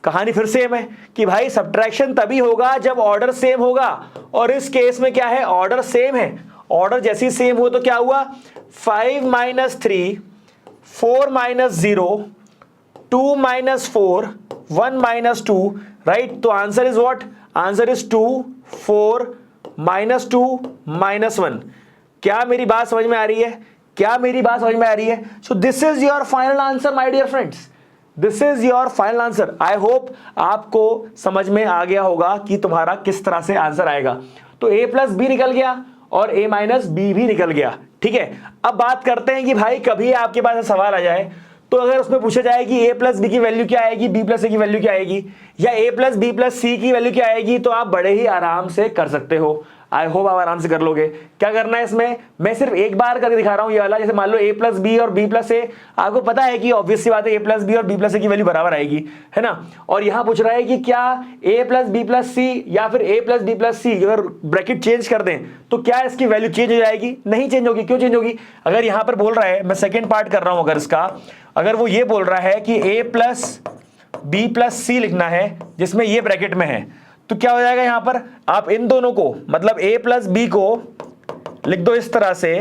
कहानी फिर सेम है कि भाई सब्ट्रैक्शन तभी होगा जब ऑर्डर सेम होगा, और इस केस में क्या है, ऑर्डर सेम है। ऑर्डर जैसे ही सेम हो तो क्या हुआ, 5 - 3, 4 - 0, 2 - 4, 1 - 2, राइट। तो answer is what, answer is 2, 4 - 2 - 1। क्या मेरी बात समझ में आ रही है? क्या मेरी बात समझ में आ रही है? So this is your final answer my dear friends, this is your final answer. I hope आपको समझ में आ गया होगा कि तुम्हारा किस तरह से आंसर आएगा। तो a + b निकल गया और a - b भी निकल गया। ठीक है, अब बात करते हैं कि भाई कभी आपके पास सवाल आ जाए तो अगर उसमें पूछा जाए कि a + b की वैल्यू क्या आएगी, b + a की वैल्यू क्या आएगी, या a + b + c की वैल्यू क्या आएगी, तो आप बड़े ही आराम से कर सकते हो। आई होप आप आराम से कर लोगे। क्या करना है इसमें, मैं सिर्फ एक बार करके दिखा रहा हूं ये वाला। जैसे मान लो a + b और b + a, आपको पता है कि ऑब्वियस सी बात है a + b और b + a की वैल्यू बराबर आएगी, है ना। और यहां पूछ रहा है कि क्या a + b + c या फिर a + b + c, अगर ब्रैकेट चेंज कर दें तो क्या इसकी वैल्यू चेंज हो जाएगी? नहीं चेंज होगी। क्यों चेंज होगी? अगर यहां पर बोल रहा है, मैं सेकेंड पार्ट कर रहा हूं, अगर इसका अगर वो ये बोल रहा है कि a + b + c लिखना है जिसमें ये ब्रैकेट में है, तो क्या हो जाएगा यहां पर, आप इन दोनों को मतलब a + b को लिख दो इस तरह से।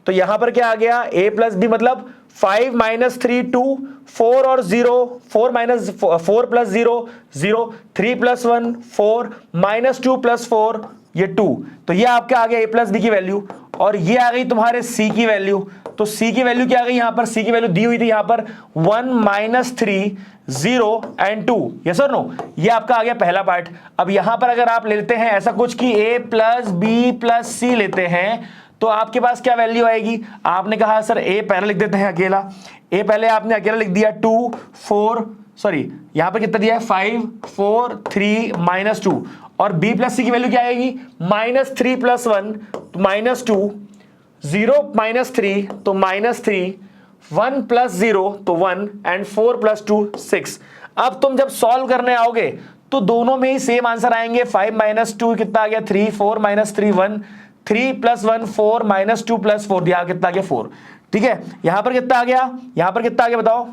तो यहां पर क्या आ गया, a + b मतलब 5 - 3 2, 4 और 0, 4 + 0 0, 3 + 1 4, -2 + 4 ये 2। तो ये आपका आ गया a + b की वैल्यू, और ये आ गई तुम्हारे c की वैल्यू। तो c की वैल्यू क्या आ गई यहां पर, c की वैल्यू दी हुई थी यहां पर 1 - 3 0 एंड 2, यस और नो। ये आपका आ गया पहला पार्ट। अब यहां पर अगर आप लेते हैं ऐसा कुछ कि a + b + c लेते हैं तो आपके पास क्या वैल्यू आएगी। आपने कहा सर a पहले लिख देते हैं अकेला, a पहले आपने अकेला लिख दिया 2, 4, सॉरी यहां पर कितना दिया है 5 4 3 -2 और b प्लस सी की वैल्यू क्या आएगी -3 + 1 तो -2 0 -3 तो -3 1 + 0 तो 1 एंड 4 + 2 6। अब तुम जब सॉल्व करने आओगे तो दोनों में ही सेम आंसर आएंगे। 5 - 2 कितना आ गया 3 4 - 3 1 3 + 1 4 -2 + 4 यहां कितना आ गया 4। ठीक है यहां पर कितना आ गया यहां पर कितना आ गया बताओ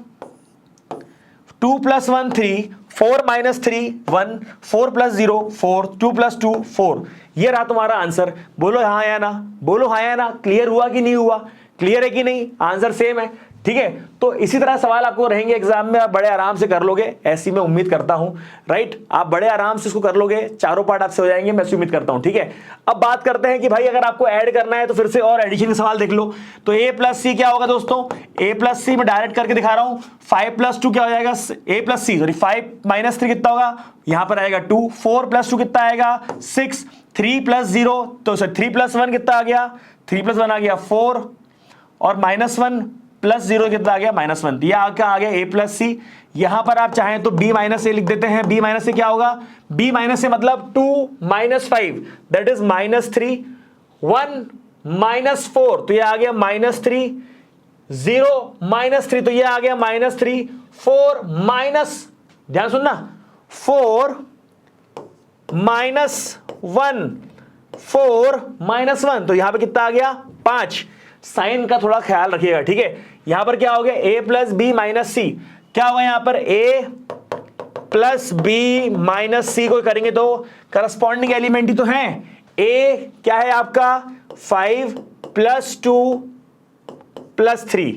2 + 1 3 4 - 3 1 4 + 0 4 2 + 2 4 ये रहा तुम्हारा आंसर। बोलो हाँ या ना बोलो हाँ या ना क्लियर हुआ कि नहीं हुआ क्लियर है कि नहीं आंसर सेम है। ठीक है तो इसी तरह सवाल आपको रहेंगे एग्जाम में आप बड़े आराम से कर लोगे ऐसी मैं उम्मीद करता हूं राइट आप बड़े आराम से इसको कर लोगे चारों पार्ट आपसे हो जाएंगे मैं ऐसी उम्मीद करता हूं। ठीक है अब बात करते हैं कि भाई अगर आपको ऐड करना है तो फिर से और एडिशन के सवाल देख लो। तो a + c क्या होगा दोस्तों a + c में डायरेक्ट करके दिखा रहा हूं 5 + 2 क्या हो जाएगा a + c सॉरी 5 - 3 कितना होगा यहां पर आएगा 2 4 + 2 कितना आएगा 6 3 + 0 तो 3 + 1 कितना आ गया 3 + 1 आ गया 4 और -1 + 0 कितना आ गया -1 यह क्या आ गया a + c। यहां पर आप चाहें तो b - a लिख देते हैं b - a क्या होगा b - a मतलब 2 - 5 दैट इज -3 1 - 4 तो यह आ गया -3 0 -3 तो यह आ गया -3 4 ध्यान सुनना 4 -1 4 -1 तो यहां पे कितना आ गया 5। साइन का थोड़ा ख्याल रखिएगा ठीक है यहां पर क्या हो गया a + b - c क्या होगा यहां पर a + b - c को करेंगे तो करस्पॉन्डिंग एलिमेंट ही तो है। a क्या है आपका 5 + 2 + 3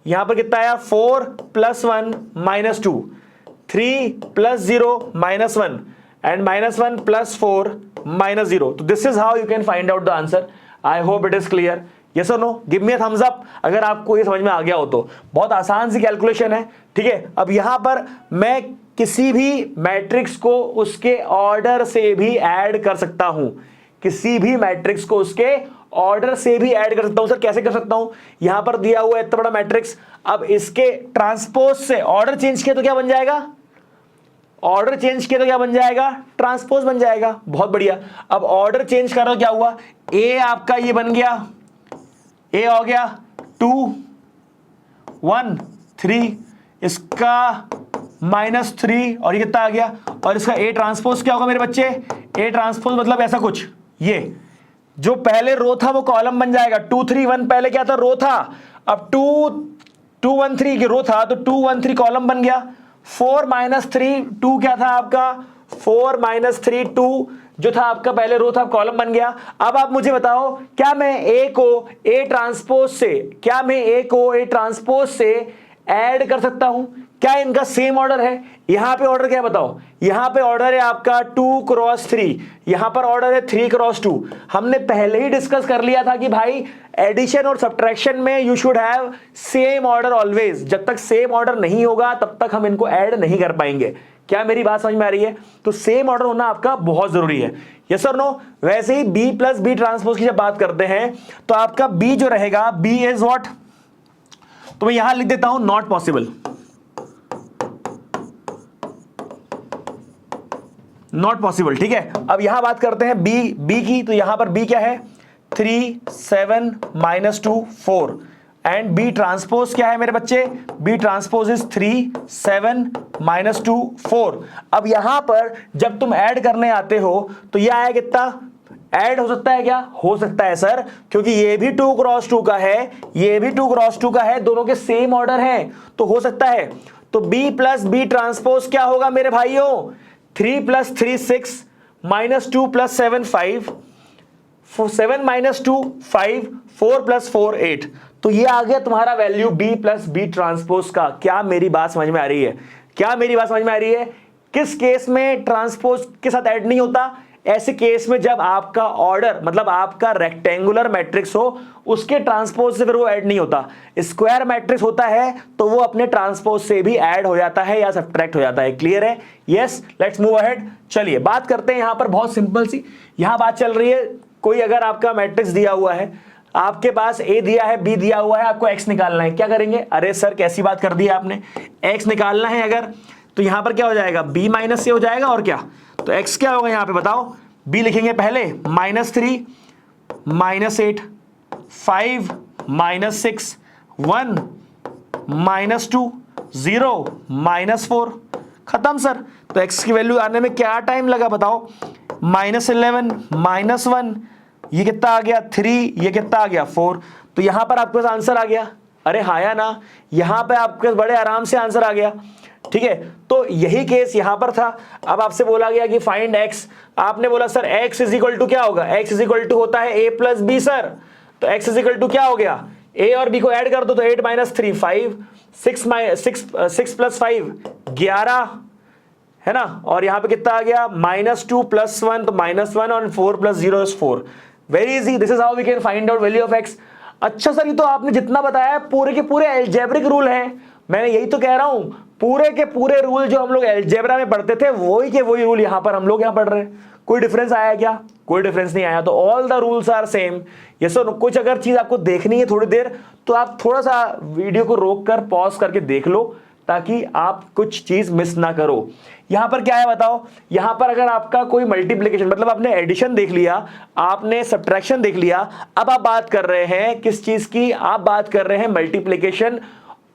यहां पर कितना आया 4 + 1 - 2 3 + 0 -1 and -1 + 4 -0 तो this is how you can find out the answer. I hope it is clear yes और no give me a thumbs up अगर आपको ये समझ में आ गया हो तो। बहुत आसान सी कैलकुलेशन है ठीक है। अब यहां पर मैं किसी भी मैट्रिक्स को उसके ऑर्डर से भी ऐड कर सकता हूं किसी भी मैट्रिक्स को उसके ऑर्डर से भी ऐड कर सकता हूं। सर कैसे कर सकता हूं यहां पर दिया हुआ है इतना बड़ा मैट्रिक्स अब इसके ट्रांसपोज से ऑर्डर चेंज किया तो क्या बन जाएगा ऑर्डर चेंज किया तो क्या बन जाएगा ट्रांसपोज बन जाएगा। बहुत बढ़िया अब ऑर्डर चेंज कर रहा क्या हुआ ए आपका ये बन गया ए हो गया 2 1 3 इसका -3 और ये कितना आ गया और इसका ए ट्रांसपोज क्या होगा मेरे बच्चे ए ट्रांसपोज मतलब ऐसा कुछ ये जो पहले रो था वो कॉलम बन जाएगा 2 3 1 पहले क्या था रो था अब 2 2 1 3 की रो था तो 2 1 3 कॉलम बन गया 4 - 3 2 क्या था आपका 4 - 3 2 जो था आपका पहले रो था कॉलम बन गया। अब आप मुझे बताओ क्या मैं ए को ए ट्रांसपोज से ऐड कर सकता हूं क्या इनका सेम ऑर्डर है। यहां पे ऑर्डर क्या बताओ यहां पे ऑर्डर है आपका 2 × 3 यहां पर ऑर्डर है 3 × 2। हमने पहले ही डिस्कस कर लिया था कि भाई एडिशन और सब्ट्रैक्शन में you should have same order always. जब तक सेम ऑर्डर नहीं होगा तब तक हम इनको ऐड नहीं कर पाएंगे। क्या मेरी बात समझ में आ रही है तो सेम ऑर्डर होना आपका बहुत जरूरी है यस और नो। वैसे ही b + b ट्रांसपोज की जब बात करते हैं तो आपका b जो रहेगा b इज व्हाट तो मैं यहां लिख देता हूं नॉट पॉसिबल ठीक है। अब यहां बात करते हैं b की तो यहां पर b क्या है 3 7 -2 4 एंड b ट्रांसपोज क्या है मेरे बच्चे b ट्रांसपोज इज 3 7 -2 4। अब यहां पर जब तुम ऐड करने आते हो तो यह आया कितना ऐड हो सकता है क्या हो सकता है सर क्योंकि ये भी 2 × 2 का है ये भी 2 × 2 का है दोनों के सेम ऑर्डर हैं तो हो सकता है। तो b + b ट्रांसपोज क्या होगा मेरे भाइयों 3 + 3 6 -2 + 7 5 7 - 2 5 4 + 4 8 तो ये आ गया तुम्हारा वैल्यू b + b ट्रांसपोज का। क्या मेरी बात समझ में आ रही है किस केस में ट्रांसपोज के साथ ऐड नहीं होता ऐसे केस में जब आपका ऑर्डर मतलब आपका रेक्टेंगुलर मैट्रिक्स हो उसके ट्रांसपोज से फिर वो ऐड नहीं होता। स्क्वायर मैट्रिक्स होता है तो वो अपने ट्रांसपोज से भी ऐड हो जाता है या सब्ट्रैक्ट हो जाता है। क्लियर है यस लेट्स मूव अहेड। चलिए बात करते हैं यहां पर बहुत सिंपल सी यहां बात चल रही है कोई अगर आपका मैट्रिक्स दिया हुआ है आपके पास a दिया है b दिया हुआ है आपको x निकालना है क्या करेंगे अरे सर कैसी बात कर दी आपने x निकालना है अगर तो यहां पर क्या हो जाएगा, b माइनस से हो जाएगा और क्या, तो x क्या होगा यहां पे बताओ, b लिखेंगे पहले -3 -8 5 -6 1 -2 0 -4, खत्म सर। तो x की वैल्यू आने में क्या टाइम लगा बताओ, -11 -1, ये कितना आ गया 3, ये कितना आ गया 4। तो यहां पर आपके पास आंसर आ गया, अरे हाया ना, यहां पे आपके पास बड़े आराम से आंसर आ गया, ठीक है। तो यही केस यहां पर था। अब आपसे बोला गया कि फाइंड x, आपने बोला sir x is equal to क्या होगा, x इज इक्वल टू होता है a प्लस बी सर। तो x इज इक्वल टू क्या हो गया, a और b को ऐड कर दो तो 8 - 3 5 6 प्लस 5 11 है ना, और यहां पे कितना आ गया -2 + 1 तो -1 और 4 + 0 is 4। Very easy, this is how we can find out value of x। अच्छा सर, ये तो आपने जितना बताया पूरे के पूरे अलजेब्रिक रूल है, मैंने यही तो कह रहा हूं, पूरे के पूरे रूल जो हम लोग अलजेब्रा में पढ़ते थे वही के वही रूल यहां पर हम लोग यहां पढ़ रहे हैं। कोई डिफरेंस आया क्या, कोई डिफरेंस नहीं आया। तो all the rules are same. ये सर कुछ अगर चीज आपको देखनी है थोड़ी देर तो आप थोड़ा सा वीडियो को रोक कर पॉज करके देख लो ताकि आप कुछ चीज मिस ना करो। यहां पर क्या है बताओ, यहां पर अगर आपका कोई मल्टीप्लिकेशन मतलब आपने एडिशन देख लिया, आपने सब्ट्रैक्शन देख लिया, अब आप बात कर रहे हैं किस चीज की, आप बात कर रहे हैं multiplication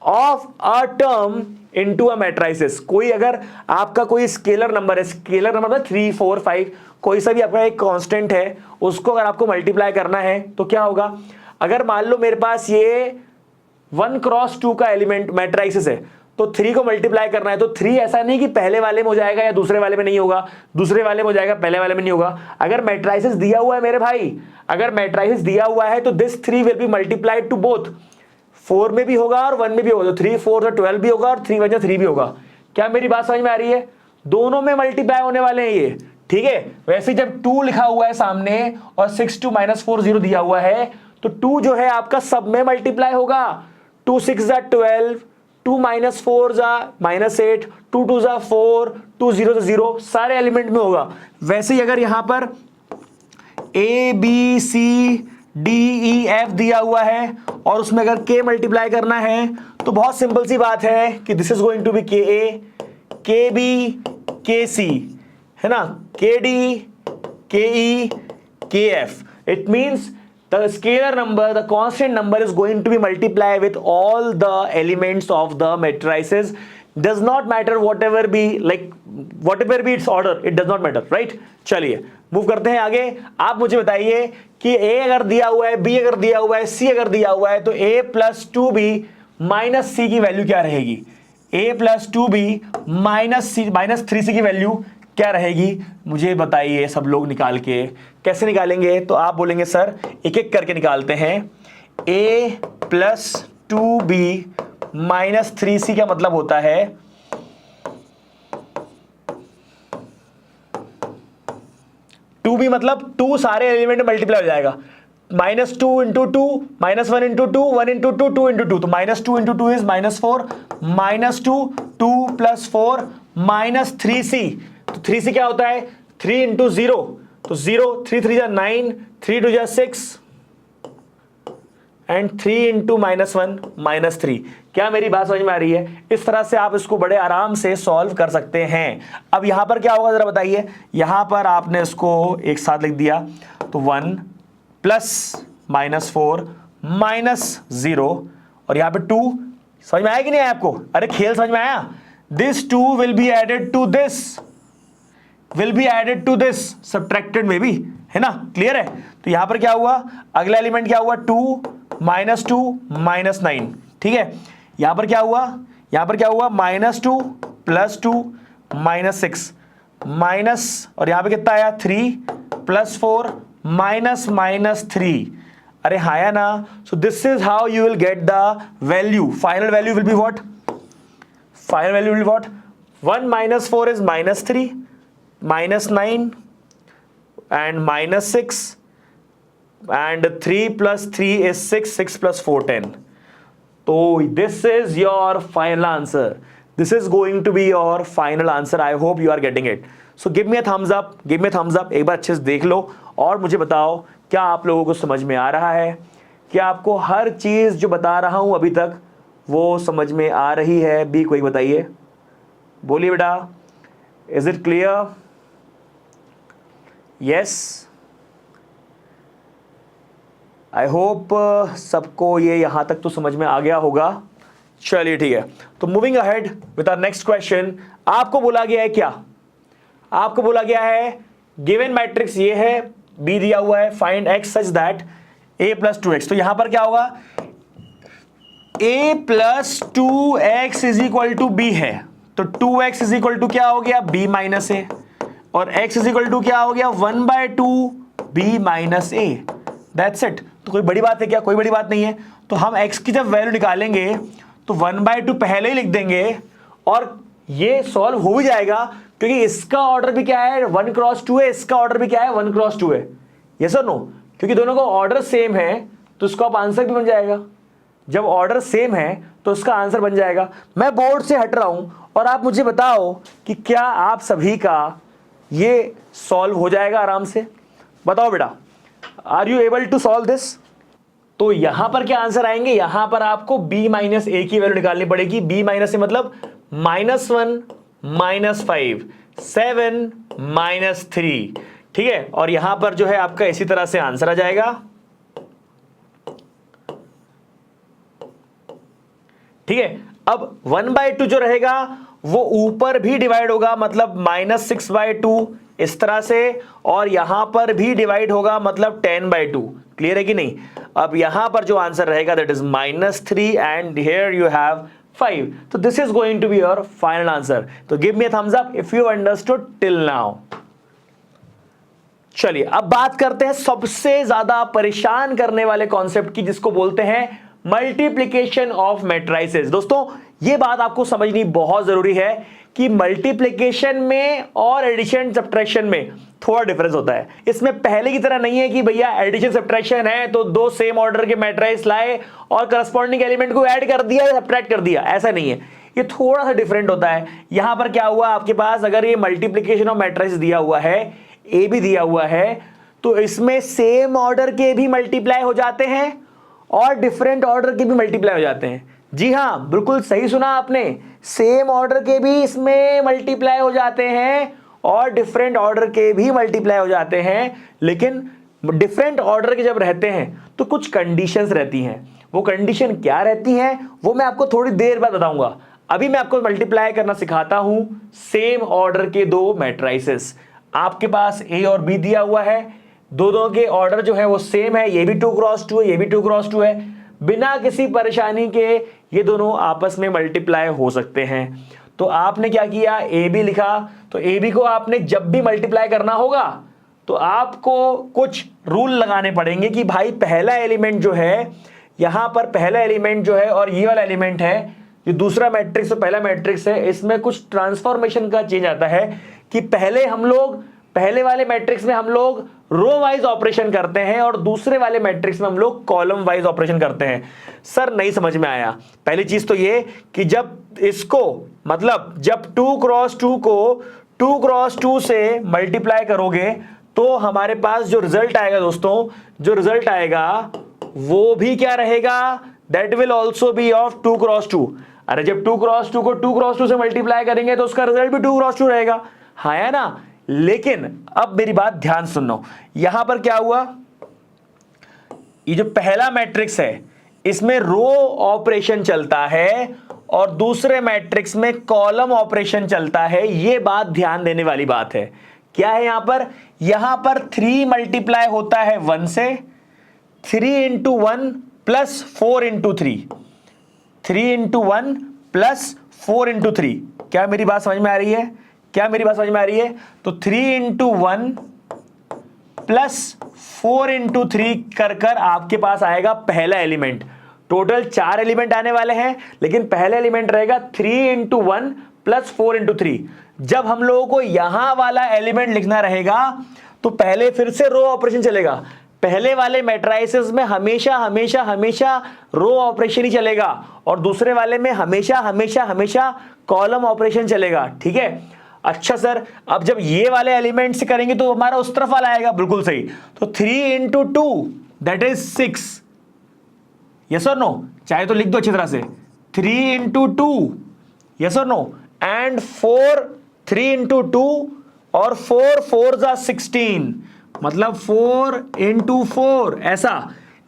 of a term into a matrices. कोई अगर आपका कोई स्केलर नंबर है, स्केलर नंबर मतलब 3 4 5, कोई सा भी आपका एक कांस्टेंट है, उसको अगर आपको मल्टीप्लाई करना है तो क्या होगा, अगर मान लो मेरे पास ये 1 क्रॉस 2 का एलिमेंट मैट्रिसेस है तो 3 को मल्टीप्लाई करना है, तो 3 ऐसा नहीं कि पहले वाले में हो जाएगा या दूसरे वाले में नहीं होगा, दूसरे वाले में हो जाएगा पहले वाले में नहीं होगा। अगर मैट्रिसेस दिया हुआ है मेरे भाई, अगर मैट्रिसेस दिया हुआ है तो this 3 will be multiplied to both, 4 में भी होगा और 1 में भी होगा, तो 3 4 से 12 भी होगा और 3 1 3 भी होगा। क्या मेरी बात समझ में आ रही है, दोनों में मल्टीप्लाई होने वाले हैं ये, ठीक है। वैसे जब 2 लिखा हुआ है सामने और 6 2 -4 0 दिया हुआ है तो 2 जो है आपका सब में मल्टीप्लाई होगा, 2 6 = 12, 2 - 4 = -8, 2 2 = 4, 2 0 से 0, सारे एलिमेंट में होगा। वैसे ही अगर यहां पर A B C D E F दिया हुआ है और उसमें अगर K मल्टीप्लाई करना है तो बहुत सिंपल सी बात है कि this is going to be KA KB KC, है ना, KD KE KF। It means the scalar number, the constant number is going to be multiplied with all the elements of the matrices. Does not matter whatever be its order, it does not matter, right? चलिए move करते हैं आगे। आप मुझे बताइए कि A अगर दिया हुआ है, B अगर दिया हुआ है, C अगर दिया हुआ है तो A + 2B - C की वैल्यू क्या रहेगी, A + 2B - 3C की वैल्यू क्या रहेगी, मुझे बताइए सब लोग निकाल के। कैसे निकालेंगे, तो आप बोलेंगे सर एक एक करके निकालते हैं। A + 2B - 3C का मतलब होता है 2B मतलब 2 सारे एलिमेंट मल्टीप्लाई हो जाएगा, -2 × 2 -1 × 2 1 × 2 2 × 2, तो -2 × 2 is -4 -2 2 + 4 -3C। तो 3C क्या होता है, 3 × 0 तो 0, 3 3 = 9, 3 2 = 6 एंड 3 × -1 -3। क्या मेरी बात समझ में आ रही है? इस तरह से आप इसको बड़े आराम से सॉल्व कर सकते हैं। अब यहां पर क्या होगा जरा बताइए, यहां पर आपने इसको एक साथ लिख दिया तो 1 + -4 -0 और यहां पे 2, समझ में आया कि नहीं आया आपको, अरे खेल समझ में आया। This 2 will be added to this, will be added to this subtracted में भी, है ना, क्लियर है। तो यहां पर क्या हुआ, अगला एलिमेंट क्या हुआ 2 -2 -9, ठीक है। यहां पर क्या हुआ, यहां पर क्या हुआ -2 + 2 -6 माइनस, और यहां पे कितना आया 3 + 4 -3। अरे हाया ना। सो this is how you will get the value, final value will be what, final value will be what, 1 - 4 is -3 -9 and -6 and 3 + 3 is 6, 6 + 4 10। तो this is your final answer, this is going to be your final answer। I hope you are getting it, so give me a thumbs up, give me a thumbs up। एक बार अच्छे से देख लो और मुझे बताओ क्या आप लोगों को समझ में आ रहा है, क्या आपको हर चीज जो बता रहा हूं अभी तक वो समझ में आ रही है। बी कोई बताइए, बोलिए बेटा, is it clear? Yes, I hope सबको ये यहां तक तो समझ में आ गया होगा। चलिए ठीक है, तो moving ahead with our next question. आपको बोला गया है क्या? आपको बोला गया है गिवन मैट्रिक्स ये है, बी दिया हुआ है, find X such that a plus 2x। तो यहां पर क्या होगा, a plus 2x is equal to B है, तो 2x इज इक्वल टू क्या हो गया, b माइनस ए, और x इज इक्वल टू क्या हो गया, 1/2 b minus A. That's it. तो कोई बड़ी बात है क्या? कोई बड़ी बात नहीं है। तो हम x की जब वैल्यू निकालेंगे तो 1/2 पहले ही लिख देंगे और ये सॉल्व हो भी जाएगा, क्योंकि इसका ऑर्डर भी क्या है, 1 क्रॉस 2 है, इसका ऑर्डर भी क्या है, 1 क्रॉस 2 है। यस और नो? क्योंकि दोनों का ऑर्डर सेम है तो इसका आंसर भी बन जाएगा। जब ऑर्डर सेम है तो इसका आंसर बन जाएगा। मैं बोर्ड से हट रहा हूं और आप मुझे बताओ कि क्या आप सभी का ये सॉल्व हो जाएगा आराम से? बताओ बेटा, are you able to solve this? तो यहां पर क्या आंसर आएंगे, यहां पर आपको b माइनस ए की वैल्यू निकालनी पड़ेगी। b माइनस ए मतलब -1 -5 7 -3, ठीक है। और यहां पर जो है आपका इसी तरह से आंसर आ जाएगा। ठीक है, अब 1/2 जो रहेगा वो ऊपर भी डिवाइड होगा, मतलब -6/2 इस तरह से, और यहां पर भी डिवाइड होगा मतलब 10/2। क्लियर है कि नहीं? अब यहां पर जो आंसर रहेगा that is -3 and here you have 5। तो this is going to be your final answer. तो give me a thumbs up if you understood till now. चलिए अब बात करते हैं सबसे ज्यादा परेशान करने वाले कॉन्सेप्ट की, जिसको बोलते हैं मल्टीप्लिकेशन ऑफ मैट्रिसेस। दोस्तों यह बात आपको समझनी बहुत जरूरी है कि मल्टीप्लिकेशन में और एडिशन सब्ट्रैक्शन में थोड़ा डिफरेंस होता है। इसमें पहले की तरह नहीं है कि भैया एडिशन सब्ट्रैक्शन है तो दो सेम ऑर्डर के मैट्रिक्स लाए और करस्पॉन्डिंग एलिमेंट को ऐड कर दिया या सब्ट्रैक्ट कर दिया, ऐसा नहीं है। ये थोड़ा सा डिफरेंट होता है। यहां पर क्या हुआ, आपके पास अगर ये मल्टीप्लिकेशन ऑफ मैट्रिक्स दिया हुआ है, ए भी दिया हुआ है, तो इसमें सेम ऑर्डर के भी मल्टीप्लाई हो जाते हैं और डिफरेंट ऑर्डर के भी मल्टीप्लाई हो जाते हैं। जी हां, बिल्कुल सही सुना आपने, सेम ऑर्डर के भी इसमें मल्टीप्लाई हो जाते हैं और डिफरेंट ऑर्डर के भी मल्टीप्लाई हो जाते हैं। लेकिन डिफरेंट ऑर्डर के जब रहते हैं तो कुछ कंडीशंस रहती हैं। वो कंडीशन क्या रहती हैं वो मैं आपको थोड़ी देर बाद बताऊंगा। अभी मैं आपको मल्टीप्लाई करना सिखाता हूं सेम ऑर्डर के दो मैट्रिसेस। आपके पास ए और बी दिया हुआ है, दोनों के ऑर्डर जो है वो सेम है, ये भी 2 क्रॉस 2 है, ये भी 2 क्रॉस 2 है। बिना किसी परेशानी के ये दोनों आपस में मल्टीप्लाई हो सकते हैं। तो आपने क्या किया, ए बी लिखा, तो ए बी को आपने जब भी मल्टीप्लाई करना होगा तो आपको कुछ रूल लगाने पड़ेंगे कि भाई पहला एलिमेंट जो है, यहां पर पहला एलिमेंट जो है और ये वाला एलिमेंट है, ये दूसरा मैट्रिक्स और पहला मैट्रिक्स है, इसमें कुछ ट्रांसफॉर्मेशन का चेंज आता है कि पहले वाले मैट्रिक्स में हम लोग रो वाइज ऑपरेशन करते हैं और दूसरे वाले मैट्रिक्स में हम लोग कॉलम वाइज ऑपरेशन करते हैं। सर नहीं समझ में आया। पहली चीज तो ये कि जब इसको मतलब जब 2 क्रॉस 2 को 2 क्रॉस 2 से मल्टीप्लाई करोगे तो हमारे पास जो रिजल्ट आएगा दोस्तों, जो रिजल्ट आएगा वो भी क्या रहेगा, that will also be of 2 cross 2। अरे जब 2 क्रॉस 2 को 2 क्रॉस 2 से मल्टीप्लाई करेंगे तो उसका रिजल्ट भी 2 क्रॉस 2 रहेगा, हाँ है ना। लेकिन अब मेरी बात ध्यान सुनो, यहां पर क्या हुआ, ये जो पहला मैट्रिक्स है इसमें रो ऑपरेशन चलता है और दूसरे मैट्रिक्स में कॉलम ऑपरेशन चलता है। ये बात ध्यान देने वाली बात है। क्या है यहां पर 3 मल्टीप्लाई होता है 1 से, 3 × 1 प्लस 4 × 3, 3 × 1 प्लस 4 × 3। क्या मेरी बात समझ में आ रही है? क्या मेरी बात समझ में आ रही है? तो 3 × 1 प्लस 4 × 3 कर आपके पास आएगा पहला एलिमेंट। टोटल 4 एलिमेंट आने वाले हैं, लेकिन पहला एलिमेंट रहेगा 3 × 1 प्लस 4 × 3। जब हम लोगों को यहां वाला एलिमेंट लिखना रहेगा तो पहले फिर से रो ऑपरेशन चलेगा। पहले वाले मैट्रिसेस में हमेशा हमेशा हमेशा रो ऑपरेशन ही चलेगा और दूसरे वाले में हमेशा हमेशा हमेशा कॉलम ऑपरेशन चलेगा। ठीक है, अच्छा सर, अब जब ये वाले एलिमेंट से करेंगे तो हमारा उस तरफ वाला आएगा, बिल्कुल सही। तो 3 × 2 दैट इज 6, यस और नो? चाहे तो लिख दो अच्छी तरह से, 3 × 2 यस और नो, एंड 4 3 इंटू 2 और 4 4 जा 16, मतलब 4 इंटू 4 ऐसा।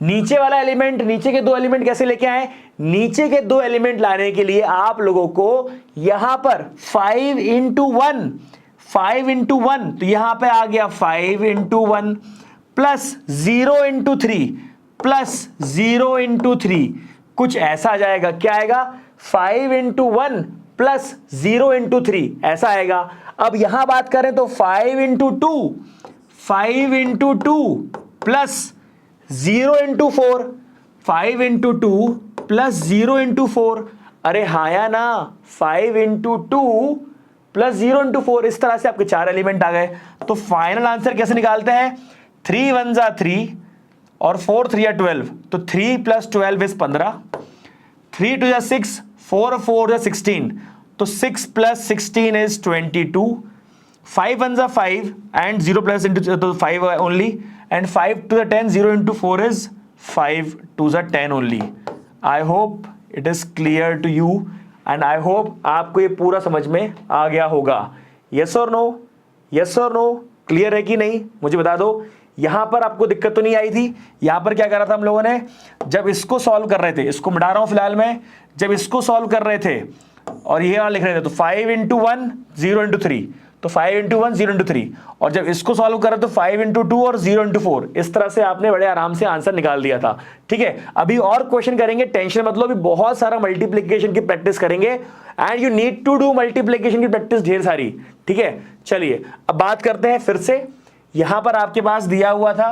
नीचे वाला एलिमेंट, नीचे के दो एलिमेंट कैसे लेके आए? नीचे के दो एलिमेंट लाने के लिए आप लोगों को यहां पर 5 इंटू 1, 5 इंटू 1, तो यहां पे आ गया 5 into 1 plus 0 into 3 plus 0 into 3, कुछ ऐसा आ जाएगा। क्या आएगा? 5 इंटू 1 प्लस 0 इंटू 3 ऐसा आएगा। अब यहां बात करें तो 5 into 2, 5 into 2 plus 0 into 4, 5 into 2 plus 0 into 4, अरे हाँ या ना, 5 इंटू 2 प्लस 0 इंटू 4, इस तरह से आपके चार एलिमेंट आ गए। तो फाइनल आंसर कैसे निकालते हैं? 3 1 जा 3 और 4 3 या 12, तो 3 प्लस 12 इज 15, 3 2 जा 6, 4 4 जा 16, तो 6 प्लस 16 इज 22, 5 1 जा 5 एंड 0 प्लस इंटू तो 5 ओनली, एंड 5 2 जा 10, 0 इंटू 4 इज 5 2 जा 10 only. I hope it is clear to you and I hope आपको ये पूरा समझ में आ गया होगा। यस और नो? यस और नो? क्लियर है कि नहीं मुझे बता दो। यहां पर आपको दिक्कत तो नहीं आई थी? यहां पर क्या करा था हम लोगों ने, जब इसको सॉल्व कर रहे थे, इसको मिटा रहा हूं फिलहाल मैं, जब इसको सॉल्व कर रहे थे और ये लिख रहे थे तो 5 इंटू 1 0 इंटू 3, तो 5 इंटू 1 0 इंटू 3, और जब इसको सॉल्व करा तो 5 इंटू 2 और 0 इंटू 4, इस तरह से आपने बड़े आराम से आंसर निकाल दिया था। ठीक है, अभी और क्वेश्चन करेंगे, टेंशन मत लो, अभी बहुत सारा मल्टीप्लीकेशन की प्रैक्टिस करेंगे and you need to do multiplication की प्रैक्टिस ढेर सारी। ठीक है, चलिए अब बात करते हैं फिर से। यहां पर आपके पास दिया हुआ था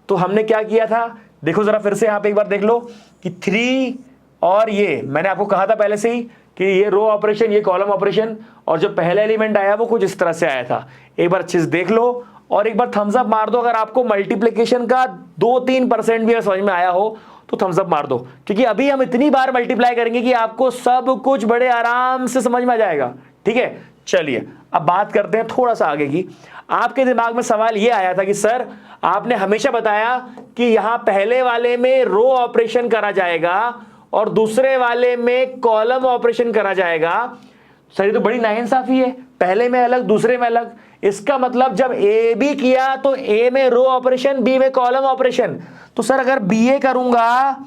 तो हमने क्या किया था, देखो जरा फिर से यहां पे एक बार देख लो कि 3 और ये मैंने आपको कहा था पहले से ही कि ये रो ऑपरेशन, ये कॉलम ऑपरेशन, और जो पहला एलिमेंट आया वो कुछ इस तरह से आया था। एक बार अच्छे से देख लो और एक बार थम्स अप मार दो अगर आपको मल्टीप्लिकेशन का 2-3% भी समझ में आया हो तो थम्स अप मार दो, क्योंकि अभी हम इतनी बार मल्टीप्लाई करेंगे कि आपको सब कुछ बड़े आराम से समझ में आ जाएगा। ठीक है, चलिए अब बात करते हैं थोड़ा सा आगे की। आपके दिमाग में सवाल ये आया था कि सर आपने हमेशा बताया कि यहां पहले वाले में रो ऑपरेशन करा जाएगा और दूसरे वाले में कॉलम ऑपरेशन करा जाएगा। सर ये तो बड़ी नाइंसाफी है, पहले में अलग दूसरे में अलग। इसका मतलब जब ए बी किया तो ए में रो ऑपरेशन, बी में कॉलम ऑपरेशन। तो सर अगर बी ए करूंगा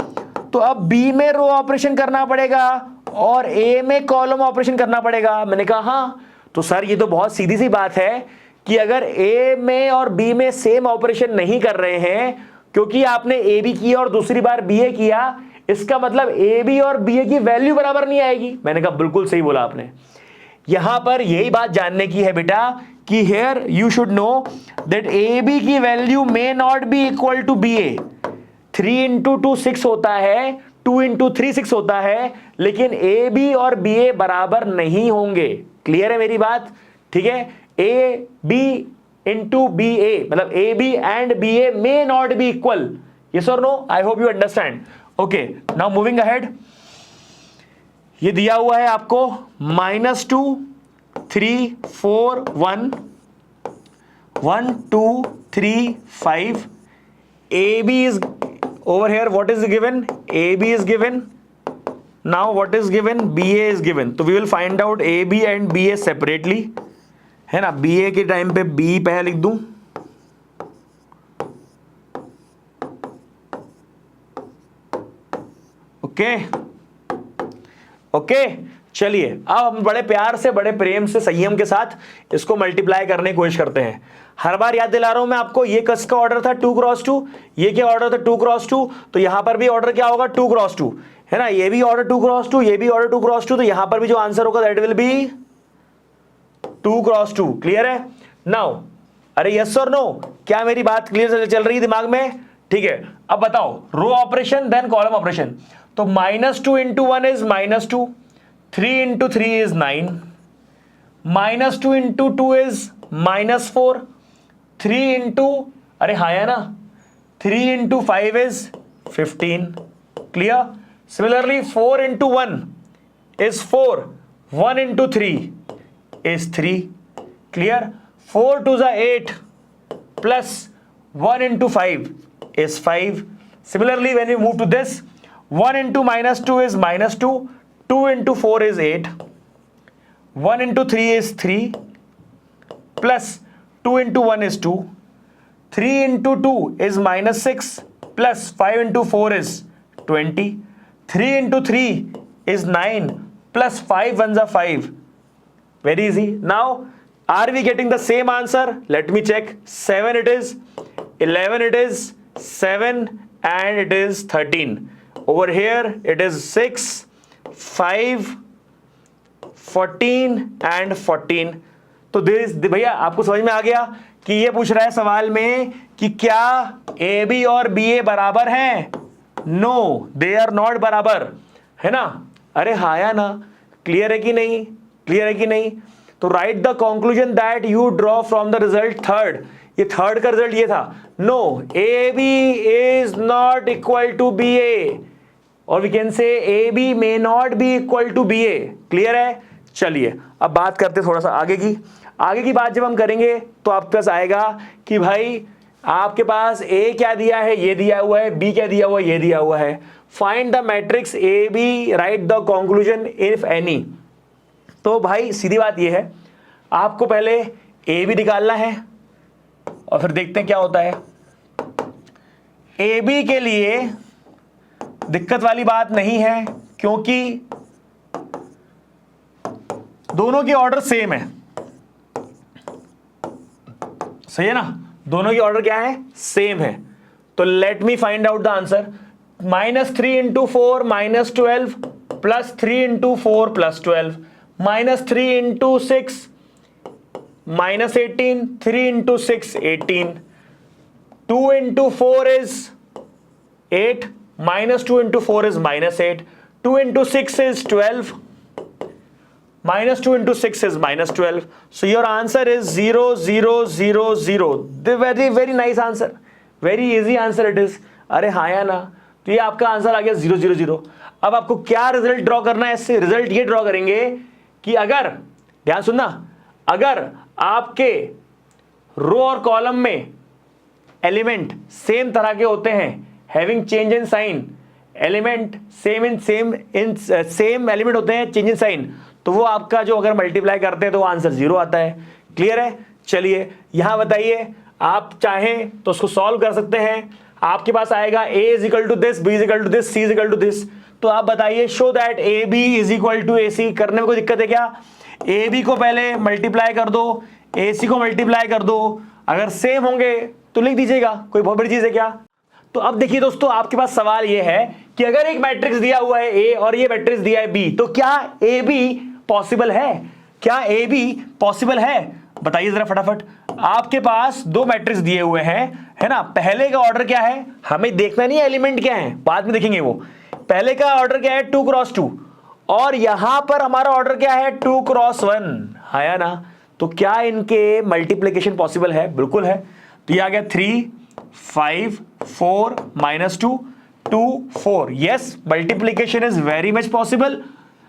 तो अब बी में रो ऑपरेशन करना पड़ेगा और ए में कॉलम ऑपरेशन करना पड़ेगा। मैंने कहा हाँ, तो सर ये तो बहुत सीधी सी बात है कि अगर ए में और बी में सेम ऑपरेशन नहीं कर रहे हैं, क्योंकि आपने ए बी किया और दूसरी बार बी ए किया, इसका मतलब ए बी और बी ए की वैल्यू बराबर नहीं आएगी। मैंने कहा बिल्कुल सही बोला आपने। यहां पर यही बात जानने की है बेटा कि here you should know that A B की value may not be equal to B A. 3 into 2 6 होता है, 2 इंटू 3 6 होता है, लेकिन ए बी और बी ए बराबर नहीं होंगे। क्लियर है मेरी बात? ठीक है, A B into B A मतलब A B and B A may not be equal. Yes और no? I hope you understand. Okay, now moving ahead. ये दिया हुआ है आपको -2 3 4 1 1 2 3 5। A B is over here, what is given? AB is given. Now what is given? BA is given. तो we will find out AB and BA separately, है ना। BA के time पे B पहले लिख दूं, ओके ओके। चलिए अब हम बड़े प्यार से, बड़े प्रेम से, संयम के साथ इसको मल्टीप्लाई करने की कोशिश करते हैं। हर बार याद दिला रहा हूं मैं आपको, ये किसका ऑर्डर था? 2 क्रॉस 2। ये क्या ऑर्डर था? 2 क्रॉस 2। तो यहां पर भी ऑर्डर क्या होगा? 2 क्रॉस 2, है ना। ये भी ऑर्डर 2 क्रॉस 2, ये भी ऑर्डर 2 क्रॉस 2, तो यहां पर भी जो आंसर होगा that will B 2 cross 2। Clear है नाउ? अरे यस और नो? क्या मेरी बात क्लियर चल रही है दिमाग में? ठीक है, अब बताओ row operation then column operation. तो -2 into 1 is -2, 3 into 3 is 9, -2 into 2 is -4, 3 into, अरे हाँ या ना, 3 into 5 is 15। Clear? Similarly 4 into 1 is 4, 1 into 3 is 3। Clear? 4 2 जा 8 plus 1 into 5 is 5. Similarly, when we move to this, 1 into -2 is -2, 2 into 4 is 8, 1 into 3 is 3 plus 2 into 1 is 2. 3 into 2 is minus 6 plus 5 into 4 is 20. 3 into 3 is 9 plus 5 ones are 5. Very easy. Now, are we getting the same answer? Let me check. 7 it is, 11 it is, 7 and it is 13. Over here it is 6, 5, 14 and 14. तो भैया आपको समझ में आ गया कि ये पूछ रहा है सवाल में कि क्या ए बी और बी ए बराबर हैं? नो, दे आर नॉट बराबर, है ना? अरे हाँ या ना? क्लियर है कि नहीं? क्लियर है कि नहीं? तो right the conclusion that you draw from the result third. ये थर्ड का रिजल्ट ये था. No, A B is not equal to B A, और we can say A B may not be equal to B A. Clear है? चलिए अब बात करते थोड़ा सा आगे की बात जब हम करेंगे तो आपके पास आएगा कि भाई आपके पास ए क्या दिया है, ये दिया हुआ है, बी क्या दिया हुआ है, ये दिया हुआ है. Find the matrix A B, write the conclusion if any. तो भाई सीधी बात ये है, आपको पहले ए बी निकालना है और फिर देखते हैं क्या होता है. ए बी के लिए दिक्कत वाली बात नहीं है क्योंकि दोनों की ऑर्डर सेम है. सही है ना? दोनों की ऑर्डर क्या है? सेम है. तो let me find out the answer. -3 into 4 -12 plus 3 into 4 plus 12 -3 into 6 -18 3 into 6 18 2 into 4 is 8 -2 into 4 is -8. 2 into 6 is 12. -2 into 6 is -12. So your answer is 0, 0, 0, 0. The very, very nice answer. Very easy answer it is. अरे हाँ या ना? तो ये आपका answer आ गया 0, 0, 0. अब आपको क्या रिजल्ट ड्रॉ करना है? इससे रिजल्ट ये ड्रॉ करेंगे कि अगर, ध्यान सुनना, अगर आपके रो और कॉलम में एलिमेंट सेम तरह के होते हैं, having change in sign, element same element होते हैं, change in sign, तो वो आपका जो अगर मल्टीप्लाई करते हैं तो आंसर 0 आता है. क्लियर है? चलिए यहां बताइए, आप चाहें तो उसको सॉल्व कर सकते हैं. आपके पास आएगा a is equal to this, b is equal to this, c is equal to this. तो आप बताइए show that A B is equal to A C. करने में कोई दिक्कत है क्या? ए बी को पहले मल्टीप्लाई कर दो, ए सी को मल्टीप्लाई कर दो. अगर सेम होंगे तो लिख दीजिएगा, कोई बहुत बड़ी चीज है क्या? तो अब देखिए दोस्तों, आपके पास सवाल यह है कि अगर एक मैट्रिक्स दिया हुआ है ए और ये मैट्रिक्स दिया है बी, तो क्या ए बी पॉसिबल है? क्या ए बी पॉसिबल है? बताइए जरा फटाफट. आपके पास दो मैट्रिक्स दिए हुए हैं, है ना? पहले का ऑर्डर क्या है? हमें देखना नहीं है एलिमेंट क्या है, बाद में देखेंगे वो. पहले का ऑर्डर क्या है? 2 क्रॉस 2, और यहां पर हमारा ऑर्डर क्या है? 2 क्रॉस 1. है ना? तो क्या इनके मल्टीप्लीकेशन पॉसिबल है? बिल्कुल है. तो ये आ गया 3, 5, 4, -2, 2, 4. Yes, multiplication is very much possible.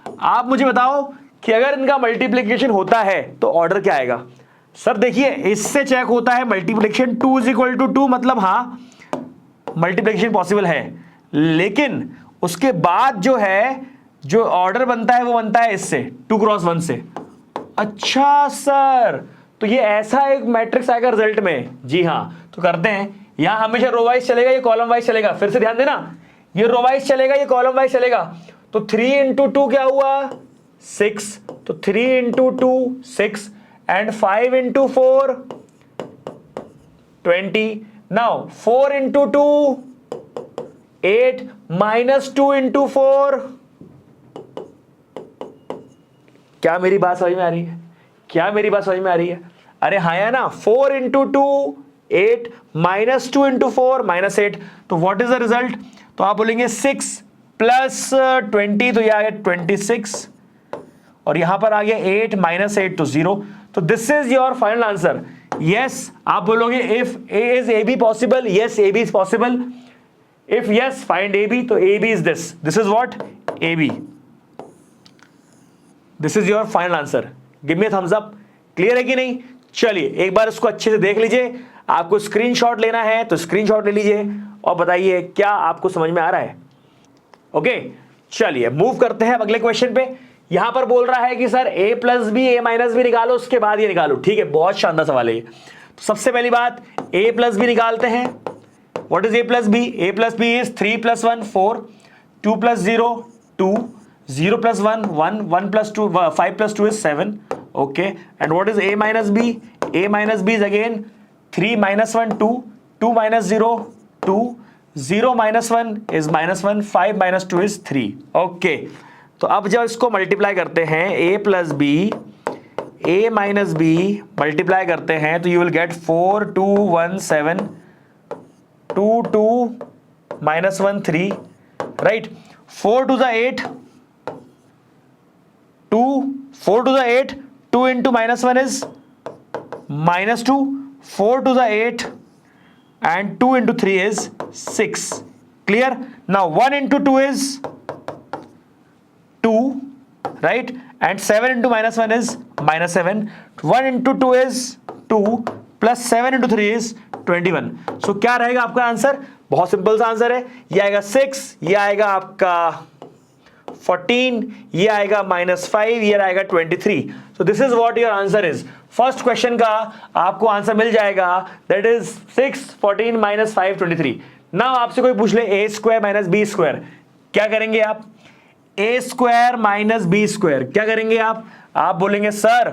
आप मुझे बताओ कि अगर इनका मल्टीप्लीकेशन होता है तो ऑर्डर क्या आएगा? सर देखिए, इससे चेक होता है मल्टीप्लीकेशन. 2 इज इक्वल टू 2, मतलब हाँ मल्टीप्लीकेशन पॉसिबल है, लेकिन उसके बाद जो है, जो ऑर्डर बनता है वो बनता है इससे, 2 क्रॉस 1 से. अच्छा सर, तो ये ऐसा एक मैट्रिक्स आएगा रिजल्ट में? जी हाँ. तो करते हैं, यहां हमेशा रो वाइज चलेगा, ये कॉलम वाइज चलेगा. फिर से ध्यान देना, ये रो वाइज चलेगा, ये कॉलम वाइज चलेगा. तो 3 इंटू 2 क्या हुआ? 6. तो 3 into 2 6 and 5 into 4 20. Now 4 into 2 8 -2 into 4. क्या मेरी बात समझ में आ रही है? क्या मेरी बात समझ में आ रही है? अरे हाँ या ना? 4 इंटू 2 8 -2 इंटू 4 -8. तो व्हाट इज द रिजल्ट? तो आप बोलेंगे 6 प्लस 20, तो ये आ गया 26, और यहां पर आ गया 8 -8 तो 0. तो this is your final answer. Yes, आप बोलोगे if A is A B possible? Yes, A B is possible. If yes, find A B. तो A B is this. This is what? A B. This is your final answer. Give me thumbs up. Clear है कि नहीं? चलिए एक बार इसको अच्छे से देख लीजिए. आपको स्क्रीनशॉट लेना है तो स्क्रीनशॉट ले लीजिए और बताइए क्या आपको समझ में आ रहा है. ओके, चलिए मूव करते हैं अगले क्वेश्चन पे. यहां पर बोल रहा है कि sir a plus B A minus B निकालो, उसके बाद ये निकालो। ठीक है, बहुत शानदार सवाल है ये। तो सबसे पहली बात a प्लस बी निकालते हैं। What is a plus B? a plus B is 3 plus 1 4, 2 plus 0 2, 0 plus 1 1, 1 plus 2 5 प्लस 2 is 7. Okay, and what is a minus b? a minus b is again 3 minus 1 2, 2 minus 0 2, 0 minus 1 is minus 1, 5 minus 2 is 3. Okay, तो अब जब इसको multiply करते हैं a plus B a minus B multiply करते हैं तो you will get 4 2 1 7 2 2 minus 1 3, right? 4 to the 8 2, 4 to the 8, 2 into minus 1 is minus 2, 4 to the 8 and 2 into 3 is 6. Clear? Now 1 into 2 is 2, right? And 7 into minus 1 is minus 7. 1 into 2 is 2 plus 7 into 3 is 21. So क्या रहेगा आपका answer? बहुत simple सा answer है। ये आएगा 6, ये आएगा आपका 14, ये आएगा -5, ये आएगा 23. So this is what your answer is. First question का आपको आंसर मिल जाएगा, दैट इज 6 14 -5 23. नाउ आपसे कोई पूछ ले a square minus B square, क्या करेंगे आप? a square minus B square क्या करेंगे आप बोलेंगे सर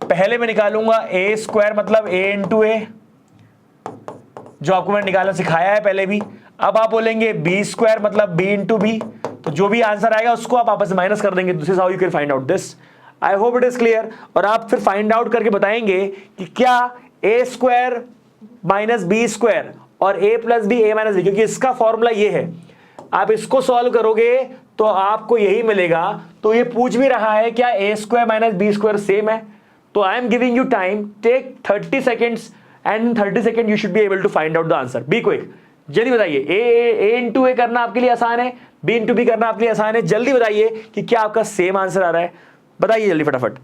पहले मैं निकालूंगा a स्क्वायर मतलब a इंटू ए, जो आपको मैंने निकालना सिखाया है पहले भी। अब आप बोलेंगे बी स्क्वायर मतलब बी इंटू बी, तो जो भी आंसर आएगा उसको आप आपस में माइनस कर देंगे। This is how you can find out this. I hope it is clear. और आप फिर फाइंड आउट करके बताएंगे कि क्या A square minus B square और ए plus B A minus B, क्योंकि इसका फॉर्मूला ये है। आप इसको सॉल्व करोगे तो आपको यही मिलेगा। तो ये पूछ भी रहा है क्या A square minus B square same है, तो I am giving you time, take 30 seconds and in 30 second you should be able to find out the answer. Be quick, जल्दी बताइए। ए इंटू ए करना आपके लिए आसान है, बी इंटू बी करना आपके लिए आसान है। जल्दी बताइए कि क्या आपका सेम आंसर आ रहा है, बताइए जल्दी फटाफट।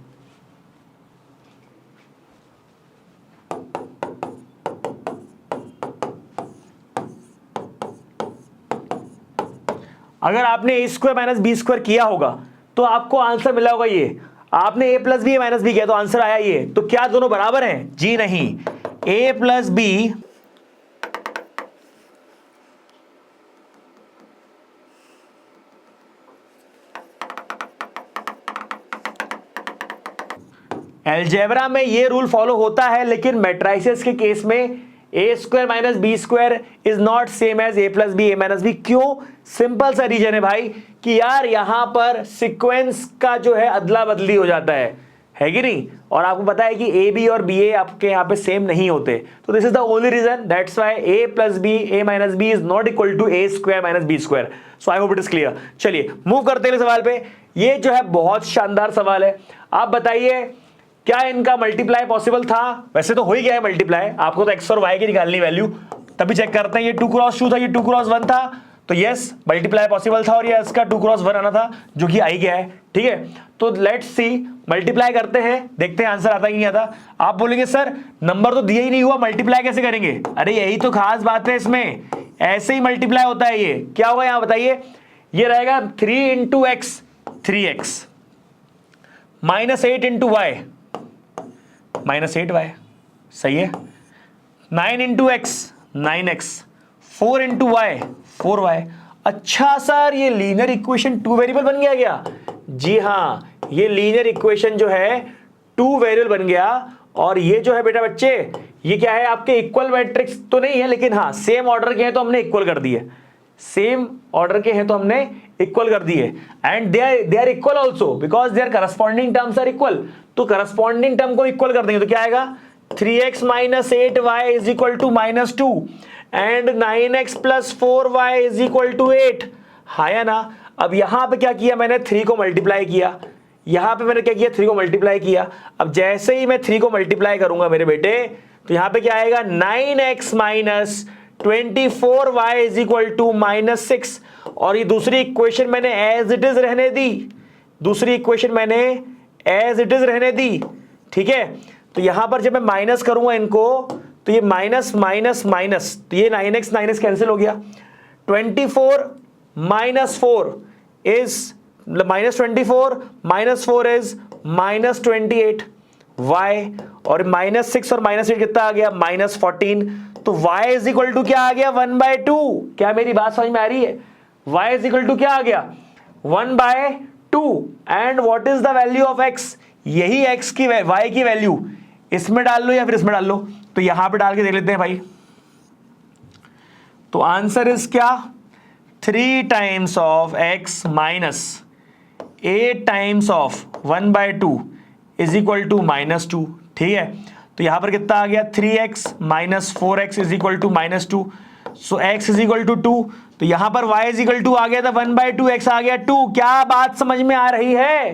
अगर आपने ए स्क्वायर माइनस बी स्क्वायर किया होगा तो आपको आंसर मिला होगा ये। आपने ए प्लस बी माइनस बी किया तो आंसर आया ये। तो क्या दोनों बराबर हैं? जी नहीं, ए प्लस बी अलजेब्रा में ये रूल फॉलो होता है, लेकिन मैट्रिसेस के केस में A square minus B square is not same as A plus B A minus B. क्यों? सिंपल सा रीजन है भाई कि यार यहां पर सीक्वेंस का जो है अदला बदली हो जाता है कि नहीं? और आपको पता है कि ए बी और बी ए आपके यहाँ पे सेम नहीं होते। तो this is the only reason, that's why A plus B A minus B is not equal to A square minus B square. So I hope it is clear. चलिए move करते हैं सवाल पे। ये जो है बहुत शानदार सवाल है। आप बताइए क्या इनका मल्टीप्लाई पॉसिबल था? वैसे तो हो ही गया है मल्टीप्लाई, आपको तो एक्स और वाई की निकालनी वैल्यू, तभी चेक करते हैं। ये 2 क्रॉस 2 था, ये 2 क्रॉस 1 था, तो यस मल्टीप्लाई पॉसिबल था और ये इसका 2 क्रॉस 1 आना था, जो कि आई गया है। ठीक है, तो लेट्स सी, मल्टीप्लाई करते हैं, देखते हैं आंसर आता है कि नहीं आता। आप बोलेंगे सर नंबर तो दिया ही नहीं हुआ, मल्टीप्लाई कैसे करेंगे? अरे यही तो खास बात है इसमें, ऐसे ही मल्टीप्लाई होता है। ये क्या होगा यहां बताइए? ये रहेगा 3 into x 3x -8 into Y -8y, सही है। 9 into x 9x, 4 into Y 4y। अच्छा सर ये लीनियर इक्वेशन 2 वेरिएबल बन गया क्या? जी हाँ, ये लीनियर इक्वेशन जो है 2 वेरिएबल बन गया। और ये जो है बेटा बच्चे, ये क्या है आपके इक्वल मैट्रिक्स तो नहीं है, लेकिन हाँ सेम ऑर्डर के हैं तो हमने इक्वल कर दिए, सेम ऑर्डर के हैं तो हमने इक्वल कर दिए। And they are equal also because their corresponding terms are equal. तो करस्पॉन्डिंग टर्म को इक्वल कर देंगे तो क्या आएगा? 3x minus 8y is equal to -2 and 9x plus 4y is equal to 8। हाँ या ना? अब यहां पे क्या किया मैंने? 3 को मल्टीप्लाई किया। यहां पे मैंने क्या किया? 3 को मल्टीप्लाई किया। अब जैसे ही मैं 3 को मल्टीप्लाई करूंगा मेरे बेटे, तो यहां पे क्या आएगा? 9x minus 24y is equal to -6। और ये दूसरी इक्वेशन मैंने एज इट इज रहने दी, दूसरी इक्वेशन मैंने एज इट इज रहने दी। ठीक है, तो यहां पर जब मैं माइनस करूंगा इनको, तो ये माइनस माइनस माइनस, तो ये 9x कैंसिल हो गया। 24 - 4 इज -24 -4 इज -28 y, और -6 और -8 कितना आ गया -14, तो y इज इक्वल टू क्या आ गया 1/2। क्या मेरी बात समझ में आ रही है? y इज इक्वल टू क्या आ गया 1/2। And what is the value of x? यही x की y की वैल्यू इसमें डाल लो या फिर इसमें डाल लो, तो यहां पे डाल के देख लेते हैं भाई। तो आंसर इज क्या 3 times of x minus 8 times of 1/2 is equal to -2। ठीक है, तो यहां पर कितना आ गया 3x minus 4x is equal to -2। So x is equal to 2, तो यहां पर y इज इक्वल टू आ गया था 1/2, x आ गया 2। क्या बात समझ में आ रही है?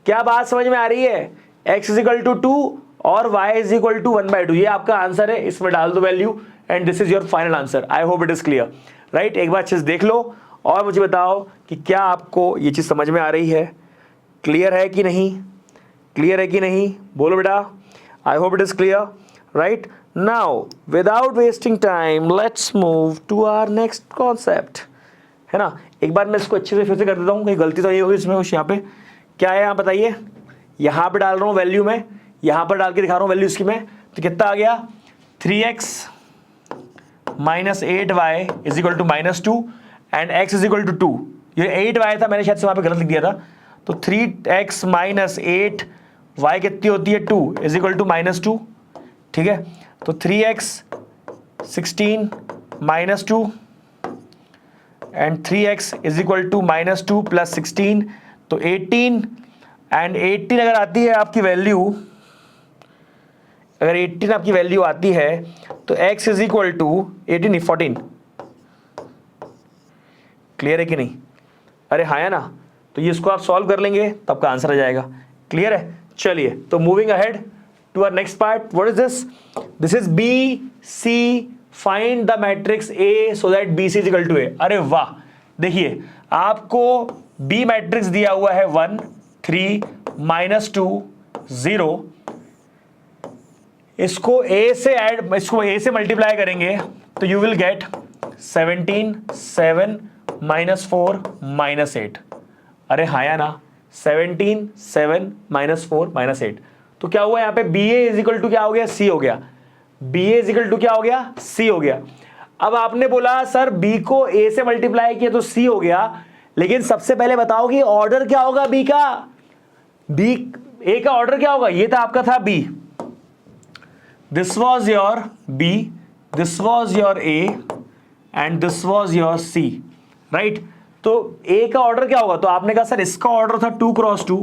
क्या बात समझ में आ रही है? x इज इक्वल टू 2 और y इज इक्वल टू 1/2, ये आपका आंसर है। इसमें डाल दो value and this is your final answer. I hope it is clear, right? एक बार अच्छे से देख लो और मुझे बताओ कि क्या आपको ये चीज समझ में आ रही है, क्लियर है कि नहीं, क्लियर है कि नहीं? बोलो बेटा। I hope it is clear, right? Now without wasting time let's move to our next concept, है ना? एक बार मैं इसको अच्छे से फिर से कर देता हूँ, कहीं गलती तो नहीं होगी इसमें। कुछ यहाँ पे क्या है, यहाँ बताइए। यहाँ पे डाल रहा हूँ वैल्यू में, यहाँ पर डाल के दिखा रहा हूँ वैल्यू इसकी मैं। तो कितना आ गया 3x minus 8y is equal to -2 and x is equal to 2। ये 8y था, मैंने शायद से वहाँ पे गलत लिख दिया था। तो 3x माइनस 8y कितनी होती है 2 इज इक्वल टू -2। ठीक है, तो 3x 16 -2 and 3x is equal to -2 plus 16, तो 18 एंड 18 अगर आती है आपकी वैल्यू, अगर 18 आपकी वैल्यू आती है तो x इज इक्वल टू 18 नहीं 14। क्लियर है कि नहीं? अरे हाँ है ना? तो ये इसको आप सॉल्व कर लेंगे तो आपका आंसर आ जाएगा। क्लियर है? चलिए, तो moving ahead to our next part. What is this? This is B C, find the matrix A so that B C is equal to A। अरे वाह, देखिए आपको B मैट्रिक्स दिया हुआ है 1 3 -2 0। इसको A से ऐड, इसको A से मल्टीप्लाई करेंगे तो यू विल गेट 17 7 -4 -8। अरे हाँ या ना? 17 7 -4 -8। तो क्या हुआ यहाँ पे B A is equal to क्या हो गया C हो गया। B A is equal to क्या हो गया C हो गया। अब आपने बोला सर B को A से मल्टीप्लाई किया तो C हो गया, लेकिन सबसे पहले बताओ कि ऑर्डर क्या होगा B का? A का ऑर्डर क्या होगा? ये था आपका था B, this was your B, this was your A and this was your C, right? तो A का ऑर्डर क्या होगा? तो आपने कहा सर इसका ऑर्डर था 2 क्रॉस 2,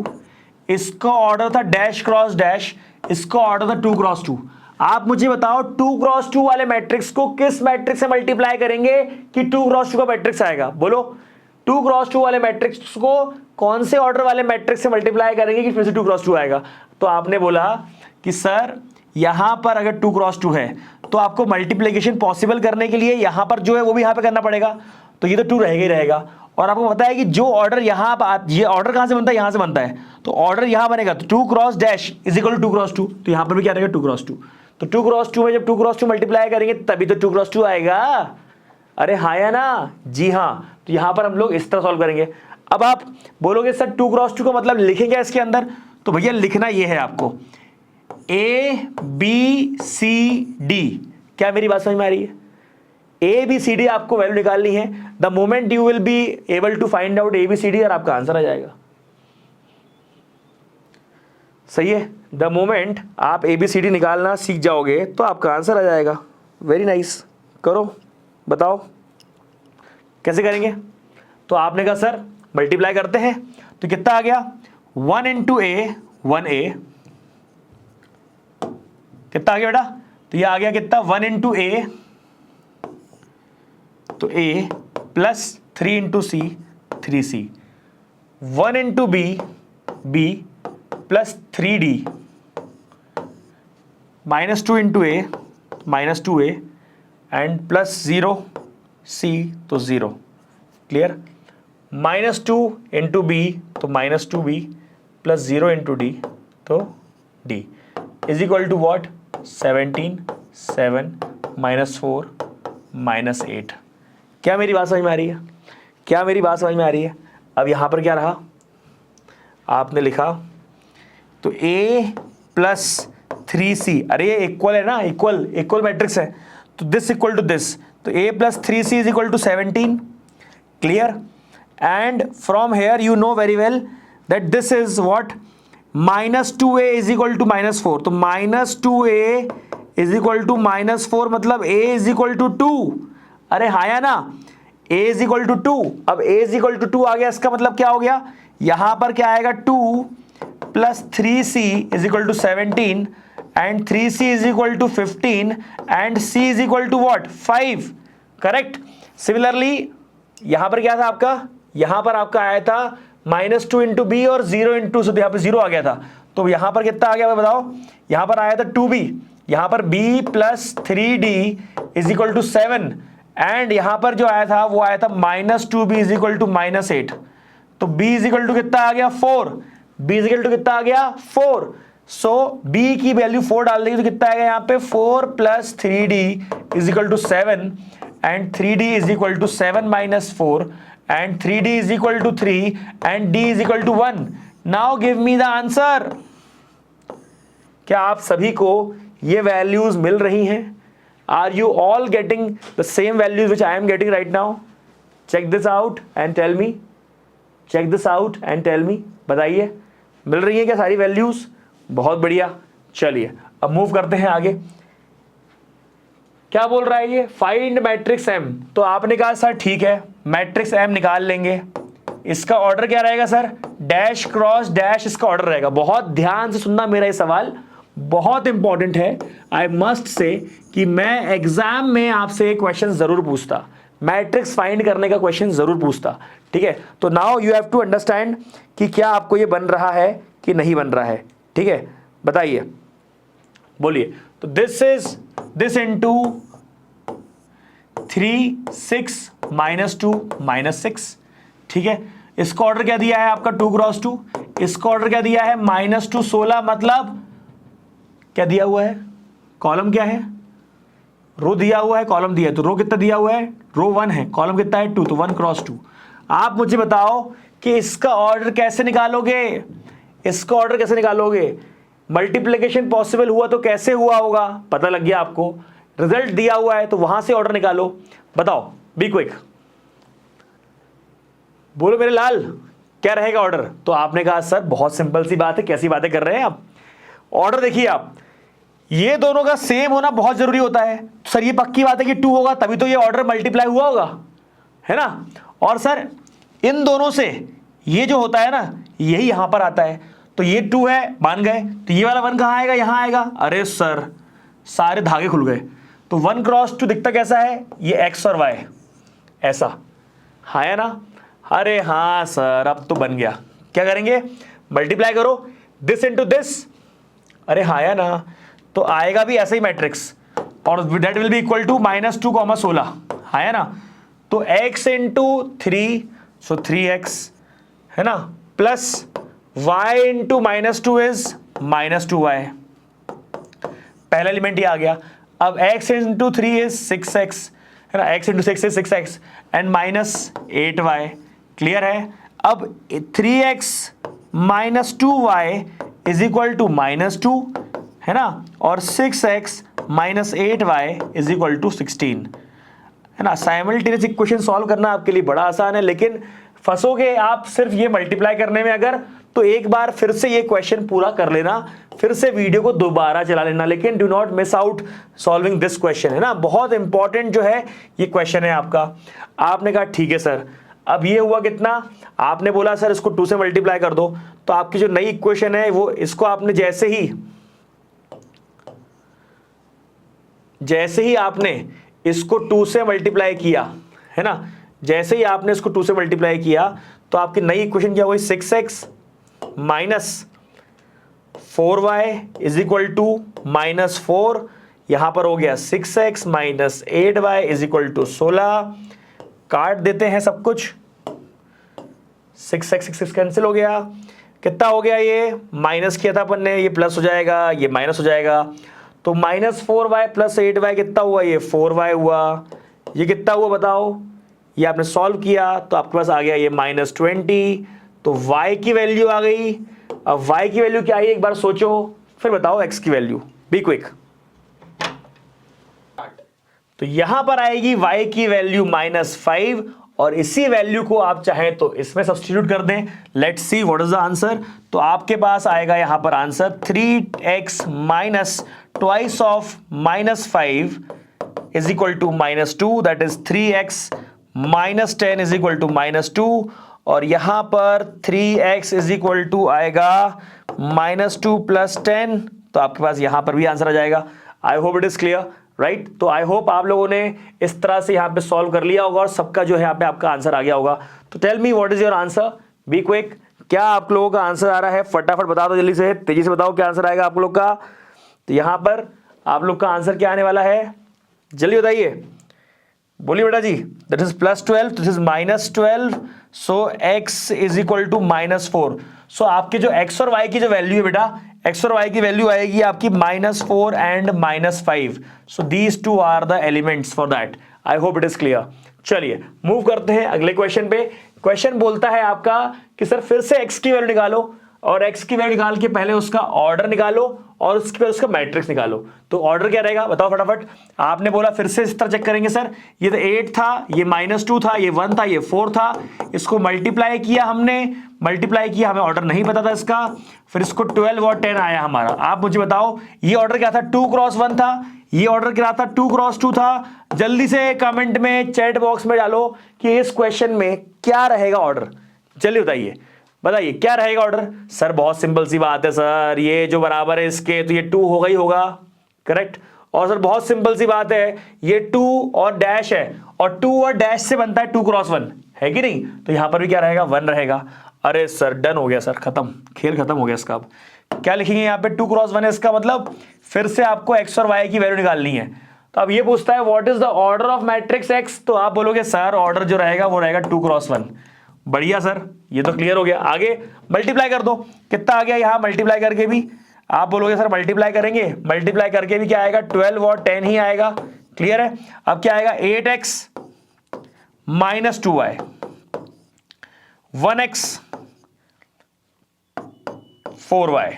इसका ऑर्डर था डैश क्रॉस डैश, इसका ऑर्डर था 2 क्रॉस 2। आप मुझे बताओ 2 क्रॉस 2 वाले मैट्रिक्स को किस मैट्रिक्स से मल्टीप्लाई करेंगे कि 2 क्रॉस 2 का मैट्रिक्स आएगा? बोलो, 2 क्रॉस 2 वाले मैट्रिक्स को कौन से ऑर्डर वाले मैट्रिक्स से मल्टीप्लाई करेंगे कि फिर से 2 क्रॉस 2 आएगा? तो आपने बोला कि सर यहां पर अगर 2 क्रॉस 2 है तो आपको मल्टीप्लिकेशन पॉसिबल करने के लिए यहां पर जो है वो भी यहां पे करना पड़ेगा, तो ये तो 2 रहेगा ही रहेगा। और आपको पता है कि जो ऑर्डर यहां पर, ये ऑर्डर कहां से बनता है? यहां से बनता है। तो ऑर्डर यहां बनेगा तो 2 cross dash is equal to 2 cross 2, तो यहां पर भी क्या रहेगा 2 क्रॉस 2। तो 2 क्रॉस 2 में जब 2 क्रॉस 2 मल्टीप्लाई करेंगे तभी तो 2 क्रॉस 2 आएगा। अरे हाँ या ना? जी हाँ। तो यहां पर हम लोग इस तरह सॉल्व करेंगे। अब आप बोलोगे सर 2 क्रॉस 2 का मतलब लिखेंगे इसके अंदर, तो भैया लिखना ये है आपको A B C D। क्या मेरी बात समझ में आ रही है? A B C D आपको वैल्यू निकालनी है। The moment you will be able to find out A B C D और आपका आंसर आ जाएगा। सही है? द मोमेंट आप A B C D निकालना सीख जाओगे तो आपका आंसर आ जाएगा। Very nice. करो, बताओ कैसे करेंगे? तो आपने कहा सर मल्टीप्लाई करते हैं, तो कितना आ गया 1 इंटू A 1A, कितना आ गया बेटा? तो ये आ गया कितना 1 इंटू A, तो A plus 3 into C 3C, 1 into B B plus 3D, -2 into A -2A and plus 0 C तो 0। क्लियर? -2 इंटू B तो -2B प्लस 0 इंटू D तो D is equal to what 17 7 -4 -8। क्या मेरी बात समझ में आ रही है? क्या मेरी बात समझ में आ रही है? अब यहां पर क्या रहा, आपने लिखा तो a प्लस 3c, अरे ये इक्वल है ना, इक्वल मैट्रिक्स है, तो दिस इक्वल टू दिस, तो a plus 3c is equal to 17, clear. And from here you know very well that this is what, -2a is equal to -4, तो -2a is equal to -4 मतलब a is equal to 2, अरे हाँ या ना, a is equal to 2। अब a is equal to 2 आ गया, इसका मतलब क्या हो गया, यहां पर क्या आएगा 2 plus 3c is equal to 17 and 3c is equal to 15 and c is equal to what 5, correct. Similarly यहां पर क्या था आपका, यहां पर आपका आया था -2 इंटू बी और 0 इंटू, यहाँ पर 0 आ गया था, तो यहां पर कितना आ गया बताओ, यहां पर आया था 2b, यहां पर b plus 3d is equal to 7 and यहां पर जो आया था वो आया था -2b इज इक्वल टू -8, तो b इज इक्वल टू कितना आ गया 4, b इज इक्वल टू कितना आ गया 4, सो b की वैल्यू 4 डाल देंगे तो कितना आएगा यहाँ पे 4 plus 3d is equal to 7 and 3d is equal to 7 minus 4 and 3d is equal to 3 and d is equal to 1। Now give me the answer. क्या आप सभी को ये वैल्यूज मिल रही हैं? Are you all getting the same values which I am getting right now? Check this out and tell me, check this out and tell me, बताइए मिल रही है क्या सारी वैल्यूज? बहुत बढ़िया। चलिए अब मूव करते हैं आगे। क्या बोल रहा है ये, फाइंड मैट्रिक्स एम, तो आपने कहा सर ठीक है मैट्रिक्स एम निकाल लेंगे, इसका ऑर्डर क्या रहेगा सर, डैश क्रॉस डैश इसका ऑर्डर रहेगा। बहुत ध्यान से सुनना मेरा ये सवाल, बहुत इंपॉर्टेंट है। आई मस्ट से कि मैं एग्जाम में आपसे एक क्वेश्चन जरूर पूछता, मैट्रिक्स फाइंड करने का क्वेश्चन जरूर पूछता, ठीक है। तो now you have to understand कि क्या आपको ये बन रहा है कि नहीं बन रहा है, ठीक है, बताइए, बोलिए। तो दिस इनटू 3 6 -2 -6, ठीक है। इसका ऑर्डर क्या दिया है आपका 2 क्रॉस 2, इसका ऑर्डर क्या दिया है -2 16, मतलब क्या दिया हुआ है, कॉलम क्या है, रो दिया हुआ है, कॉलम दिया है, तो रो कितना दिया हुआ है, रो 1 है, कॉलम कितना है 2, तो 1 क्रॉस 2। आप मुझे बताओ कि इसका ऑर्डर कैसे निकालोगे, इसका ऑर्डर कैसे निकालोगे? मल्टीप्लिकेशन पॉसिबल हुआ तो कैसे हुआ होगा, पता लग गया आपको, रिजल्ट दिया हुआ है तो वहां से ऑर्डर निकालो। बताओ, बी क्विक, बोलो मेरे लाल, क्या रहेगा ऑर्डर? तो आपने कहा सर बहुत सिंपल सी बात है, कैसी बातें कर रहे हैं आप। ऑर्डर देखिए आप, ये दोनों का सेम होना बहुत जरूरी होता है। सर ये पक्की बात है कि 2 होगा तभी तो ये ऑर्डर मल्टीप्लाई हुआ होगा, है ना। और सर इन दोनों से ये जो होता है ना, यही यहां पर आता है, तो ये 2 है, मान गए, तो ये वाला 1 कहां आएगा, यहां आएगा। अरे सर सारे धागे खुल गए। तो 1 क्रॉस 2 दिखता कैसा है, ये x और y ऐसा, हाँ है ना। अरे हाँ सर अब तो बन गया। क्या करेंगे, मल्टीप्लाई करो दिस इनटू दिस, अरे हाँ है ना, तो आएगा भी ऐसा ही मैट्रिक्स, और that will be equal to -2, 16, हाँ है ना। तो x इंटू 3, सो 3x है ना, plus y into -2 is -2y, पहला एलिमेंट ही आ गया। अब x इंटू 3 इज 6x, है ना, x into 6 is 6x and -8y, clear है। अब 3x -2y is equal to -2, है ना, और 6x -8y is equal to 16, है ना। साइमल्टेनियस इक्वेशन सॉल्व करना आपके लिए बड़ा आसान है, लेकिन फंसोगे आप सिर्फ ये मल्टीप्लाई करने में अगर, तो एक बार फिर से ये क्वेश्चन पूरा कर लेना, फिर से वीडियो को दोबारा चला लेना, लेकिन do not miss out solving this question, है ना। बहुत इंपॉर्टेंट जो है ये क्वेश्चन है आपका। आपने कहा ठीक है सर, अब ये हुआ कितना, आपने बोला सर इसको 2 से मल्टीप्लाई कर दो, तो आपकी जो नई इक्वेशन है वो, इसको आपने जैसे ही आपने इसको 2 से मल्टीप्लाई किया, है ना, जैसे ही आपने इसको 2 से मल्टीप्लाई किया तो आपकी नई इक्वेशन क्या हुई, 6x minus 4y is equal to -4, यहां पर हो गया 6x minus 8y is equal to 16, काट देते हैं सब कुछ, 6x कैंसिल हो गया, कितना हो गया, ये माइनस किया था अपन ने, ये प्लस हो जाएगा, ये माइनस हो जाएगा, तो -4y प्लस 8y कितना हुआ, ये 4y हुआ, ये कितना हुआ बताओ, ये आपने सॉल्व किया तो आपके पास आ गया ये -20, तो y की वैल्यू आ गई। अब y की वैल्यू क्या आई एक बार सोचो, फिर बताओ x की वैल्यू, बी क्विक। तो यहां पर आएगी y की वैल्यू -5, और इसी वैल्यू को आप चाहें तो इसमें सब्स्टिट्यूट कर दें। Let's see what is the answer. तो आपके पास आएगा यहां पर answer 3x minus twice of -5 is equal to -2, that is 3x minus 10 is equal to -2, और यहां पर 3x इज इक्वल टू आएगा -2 प्लस 10, तो आपके पास यहां पर भी आंसर आ जाएगा। आई hope it is clear, right. तो आई होप आप लोगों ने इस तरह से यहां पे सॉल्व कर लिया होगा और सबका जो है यहां पे आपका आंसर आ गया होगा। तो tell me what is your answer, be quick. क्या आप लोगों का आंसर आ रहा है, फटाफट बता दो, जल्दी से तेजी से बताओ क्या आंसर आएगा आप लोग का। तो यहां पर आप लोग का आंसर क्या आने वाला है, जल्दी बताइए, बोलिए बेटा जी। That is +12, this is -12, so x is equal to -4। So आपके जो x और y की जो वैल्यू है बेटा, x और y की वैल्यू आएगी आपकी -4 and -5। So these two are the elements for that. I hope it is clear. चलिए मूव करते हैं अगले क्वेश्चन पे। क्वेश्चन बोलता है आपका कि सर फिर से x की वैल्यू निकालो, और x की वैल्यू निकाल के पहले उसका ऑर्डर निकालो और उसके बाद उसका मैट्रिक्स निकालो। तो ऑर्डर क्या रहेगा बताओ फटाफट। आपने बोला फिर से इस तरह चेक करेंगे, सर ये तो 8 था, ये -2 था, ये 1 था, ये 4 था, इसको मल्टीप्लाई किया हमने, मल्टीप्लाई किया, हमें ऑर्डर नहीं पता था इसका, फिर इसको 12 और 10 आया हमारा। आप मुझे बताओ ये ऑर्डर क्या था, 2 क्रॉस 1 था, ये ऑर्डर क्या था, 2 क्रॉस 2 था। जल्दी से कमेंट में चैट बॉक्स में डालो कि इस क्वेश्चन में क्या रहेगा ऑर्डर, जल्दी बताइए, बताइए क्या रहेगा ऑर्डर। सर बहुत सिंपल सी बात है सर, ये जो बराबर है इसके तो ये 2 होगा ही होगा, करेक्ट। और सर बहुत सिंपल सी बात है, ये 2 और डैश है, और 2 और डैश से बनता है 2 क्रॉस 1, है कि नहीं। तो यहां पर भी क्या रहेगा, 1 रहेगा। अरे सर डन हो गया सर, खत्म, खेल खत्म हो गया इसका। अब क्या लिखेंगे यहाँ पे, 2 क्रॉस 1 है इसका मतलब फिर से आपको x और y की वैल्यू निकालनी है। तो अब ये पूछता है what is the order of matrix x, तो आप बोलोगे सर ऑर्डर जो रहेगा वो रहेगा 2 क्रॉस 1। बढ़िया सर, ये तो क्लियर हो गया। आगे मल्टीप्लाई कर दो, कितना आ गया यहाँ, मल्टीप्लाई करके भी आप बोलोगे सर मल्टीप्लाई करेंगे, मल्टीप्लाई करके भी क्या आएगा, 12 और 10 ही आएगा, क्लियर है। अब क्या आएगा, 8x minus 2y, 1x 4y,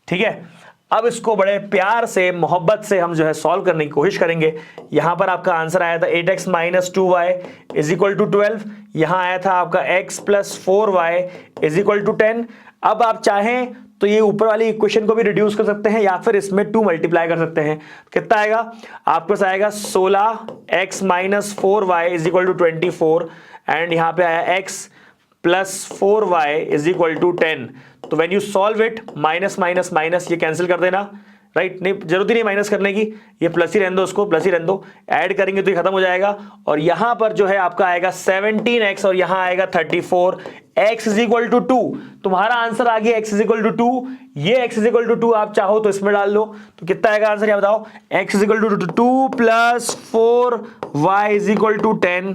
ठीक है। अब इसको बड़े प्यार से मोहब्बत से हम जो है सॉल्व करने की कोशिश करेंगे। यहां पर आपका आंसर आया था 8x minus 2y is equal to 12, यहां आया था आपका x plus 4y is equal to 10। अब आप चाहें तो ये ऊपर वाली इक्वेशन को भी रिड्यूस कर सकते हैं या फिर इसमें 2 मल्टीप्लाई कर सकते हैं। कितना आएगा आपके पास, आएगा 16x minus 4y is equal to 24, and यहां पे आया x plus 4y is equal to 10। तो when you solve it, minus minus minus ये कैंसिल कर देना, राइट, नहीं जरूरत ही नहीं माइनस करने की, ये प्लस ही रहने दो, उसको प्लस ही रहने दो, ऐड करेंगे तो ये खत्म हो जाएगा। और यहां पर जो है आपका आएगा 17x और यहां आएगा 34, x इज इक्वल टू 2। तुम्हारा आंसर आ गया x इज इक्वल टू 2, ये x इज इक्वल टू 2 आप चाहो तो इसमें डाल लो। तो कितना आएगा आंसर, क्या बताओ, x is equal to 2 plus 4y is equal to 10।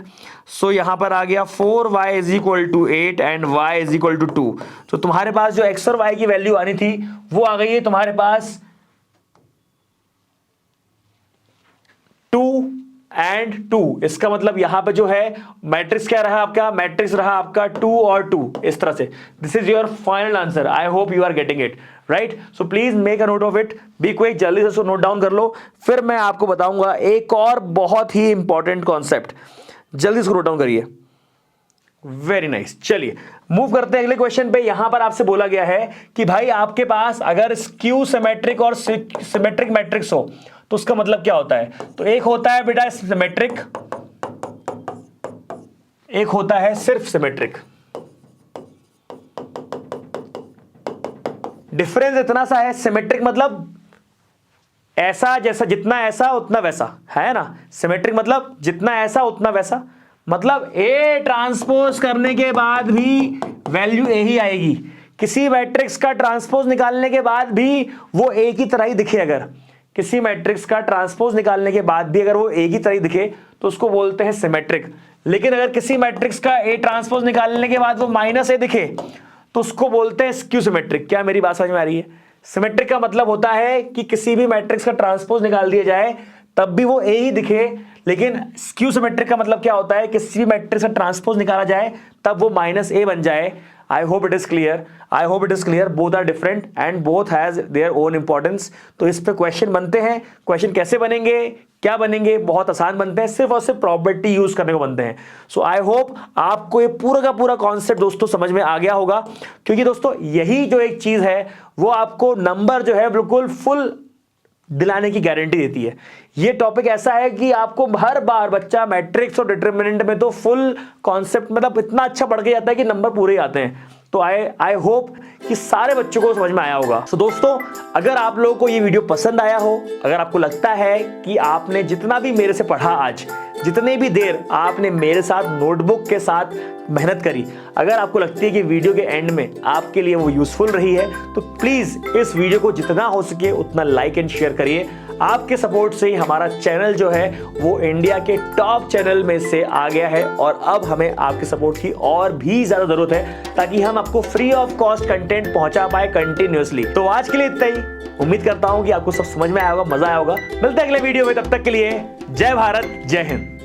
So यहां पर आ गया 4y is equal to 8 and y is equal to 2। तो तुम्हारे पास जो x और y की वैल्यू आनी थी वो आ गई है तुम्हारे पास 2 एंड 2। इसका मतलब यहां पे जो है मैट्रिक्स क्या रहा आपका, मैट्रिक्स रहा आपका 2 और 2, इस तरह से। This is your final answer. I hope you are getting it, right. So please make a note of it, be quick, जल्दी से इसको नोट डाउन कर लो। फिर मैं आपको बताऊंगा एक और बहुत ही इंपॉर्टेंट कॉन्सेप्ट, जल्दी इसको नोट डाउन करिए। Very nice. चलिए मूव करते हैं अगले क्वेश्चन पे। यहां पर आपसे बोला गया है कि भाई आपके पास अगर स्क्यू सिमेट्रिक और सिमेट्रिक मैट्रिक्स हो तो उसका मतलब क्या होता है। तो एक होता है बेटा सिमेट्रिक, एक होता है सिर्फ सिमेट्रिक। डिफरेंस इतना सा है, सिमेट्रिक मतलब ऐसा जैसा, जितना ऐसा उतना वैसा, है ना। सिमेट्रिक मतलब जितना ऐसा उतना वैसा, मतलब ए ट्रांसपोज करने के बाद भी वैल्यू ए ही आएगी। किसी मैट्रिक्स का ट्रांसपोज निकालने के बाद भी वो ए की तरह ही दिखे, अगर किसी मैट्रिक्स का ट्रांसपोज निकालने के बाद भी अगर वो ए की तरह ही दिखे तो उसको बोलते हैं सिमेट्रिक। लेकिन अगर किसी मैट्रिक्स का ए ट्रांसपोज निकालने के बाद वो माइनस ए दिखे तो उसको बोलते हैं स्क्यू सिमेट्रिक। क्या मेरी बात समझ में आ रही है। सिमेट्रिक का मतलब होता है कि किसी भी मैट्रिक्स का ट्रांसपोज निकाल दिया जाए तब भी वो ए ही दिखे, लेकिन स्क्यू सिमेट्रिक का मतलब क्या होता है, किसी भी मैट्रिक्स का ट्रांसपोज निकाला जाए तब वो -a बन जाए। I hope it is clear, both are different and both has their own importance. तो इस पे क्वेश्चन बनते हैं। क्वेश्चन कैसे बनेंगे, क्या बनेंगे, बहुत आसान बनते हैं, सिर्फ और सिर्फ प्रॉपर्टी यूज करने को बनते हैं। सो आई होप आपको ये पूरा का पूरा कॉन्सेप्ट दोस्तों समझ में आ गया होगा, क्योंकि दोस्तों यही जो एक चीज है वो आपको नंबर जो है बिल्कुल फुल दिलाने की गारंटी देती है। ये टॉपिक ऐसा है कि आपको हर बार बच्चा मैट्रिक्स और डिटरमिनेंट में तो फुल कॉन्सेप्ट मतलब इतना अच्छा पढ़ के जाता है कि नंबर पूरे ही आते हैं। तो आई होप कि सारे बच्चों को समझ में आया होगा। तो दोस्तों अगर आप लोगों को ये वीडियो पसंद आया हो, अगर आपको लगता है कि आपने जितना भी मेरे से पढ़ा आज, जितने भी देर आपने मेरे साथ नोटबुक के साथ मेहनत करी, अगर आपको लगती है कि वीडियो के एंड में आपके लिए वो यूजफुल रही है, तो प्लीज इस वीडियो को जितना हो सके उतना लाइक एंड शेयर करिए। आपके सपोर्ट से ही हमारा चैनल जो है वो इंडिया के टॉप चैनल में से आ गया है, और अब हमें आपके सपोर्ट की और भी ज्यादा जरूरत है ताकि हम आपको फ्री ऑफ कॉस्ट कंटेंट पहुंचा पाए कंटिन्यूअसली। तो आज के लिए इतना ही। उम्मीद करता हूं कि आपको सब समझ में आया होगा, मजा आया होगा। मिलते हैं अगले वीडियो में, तब तक के लिए जय भारत, जय हिंद।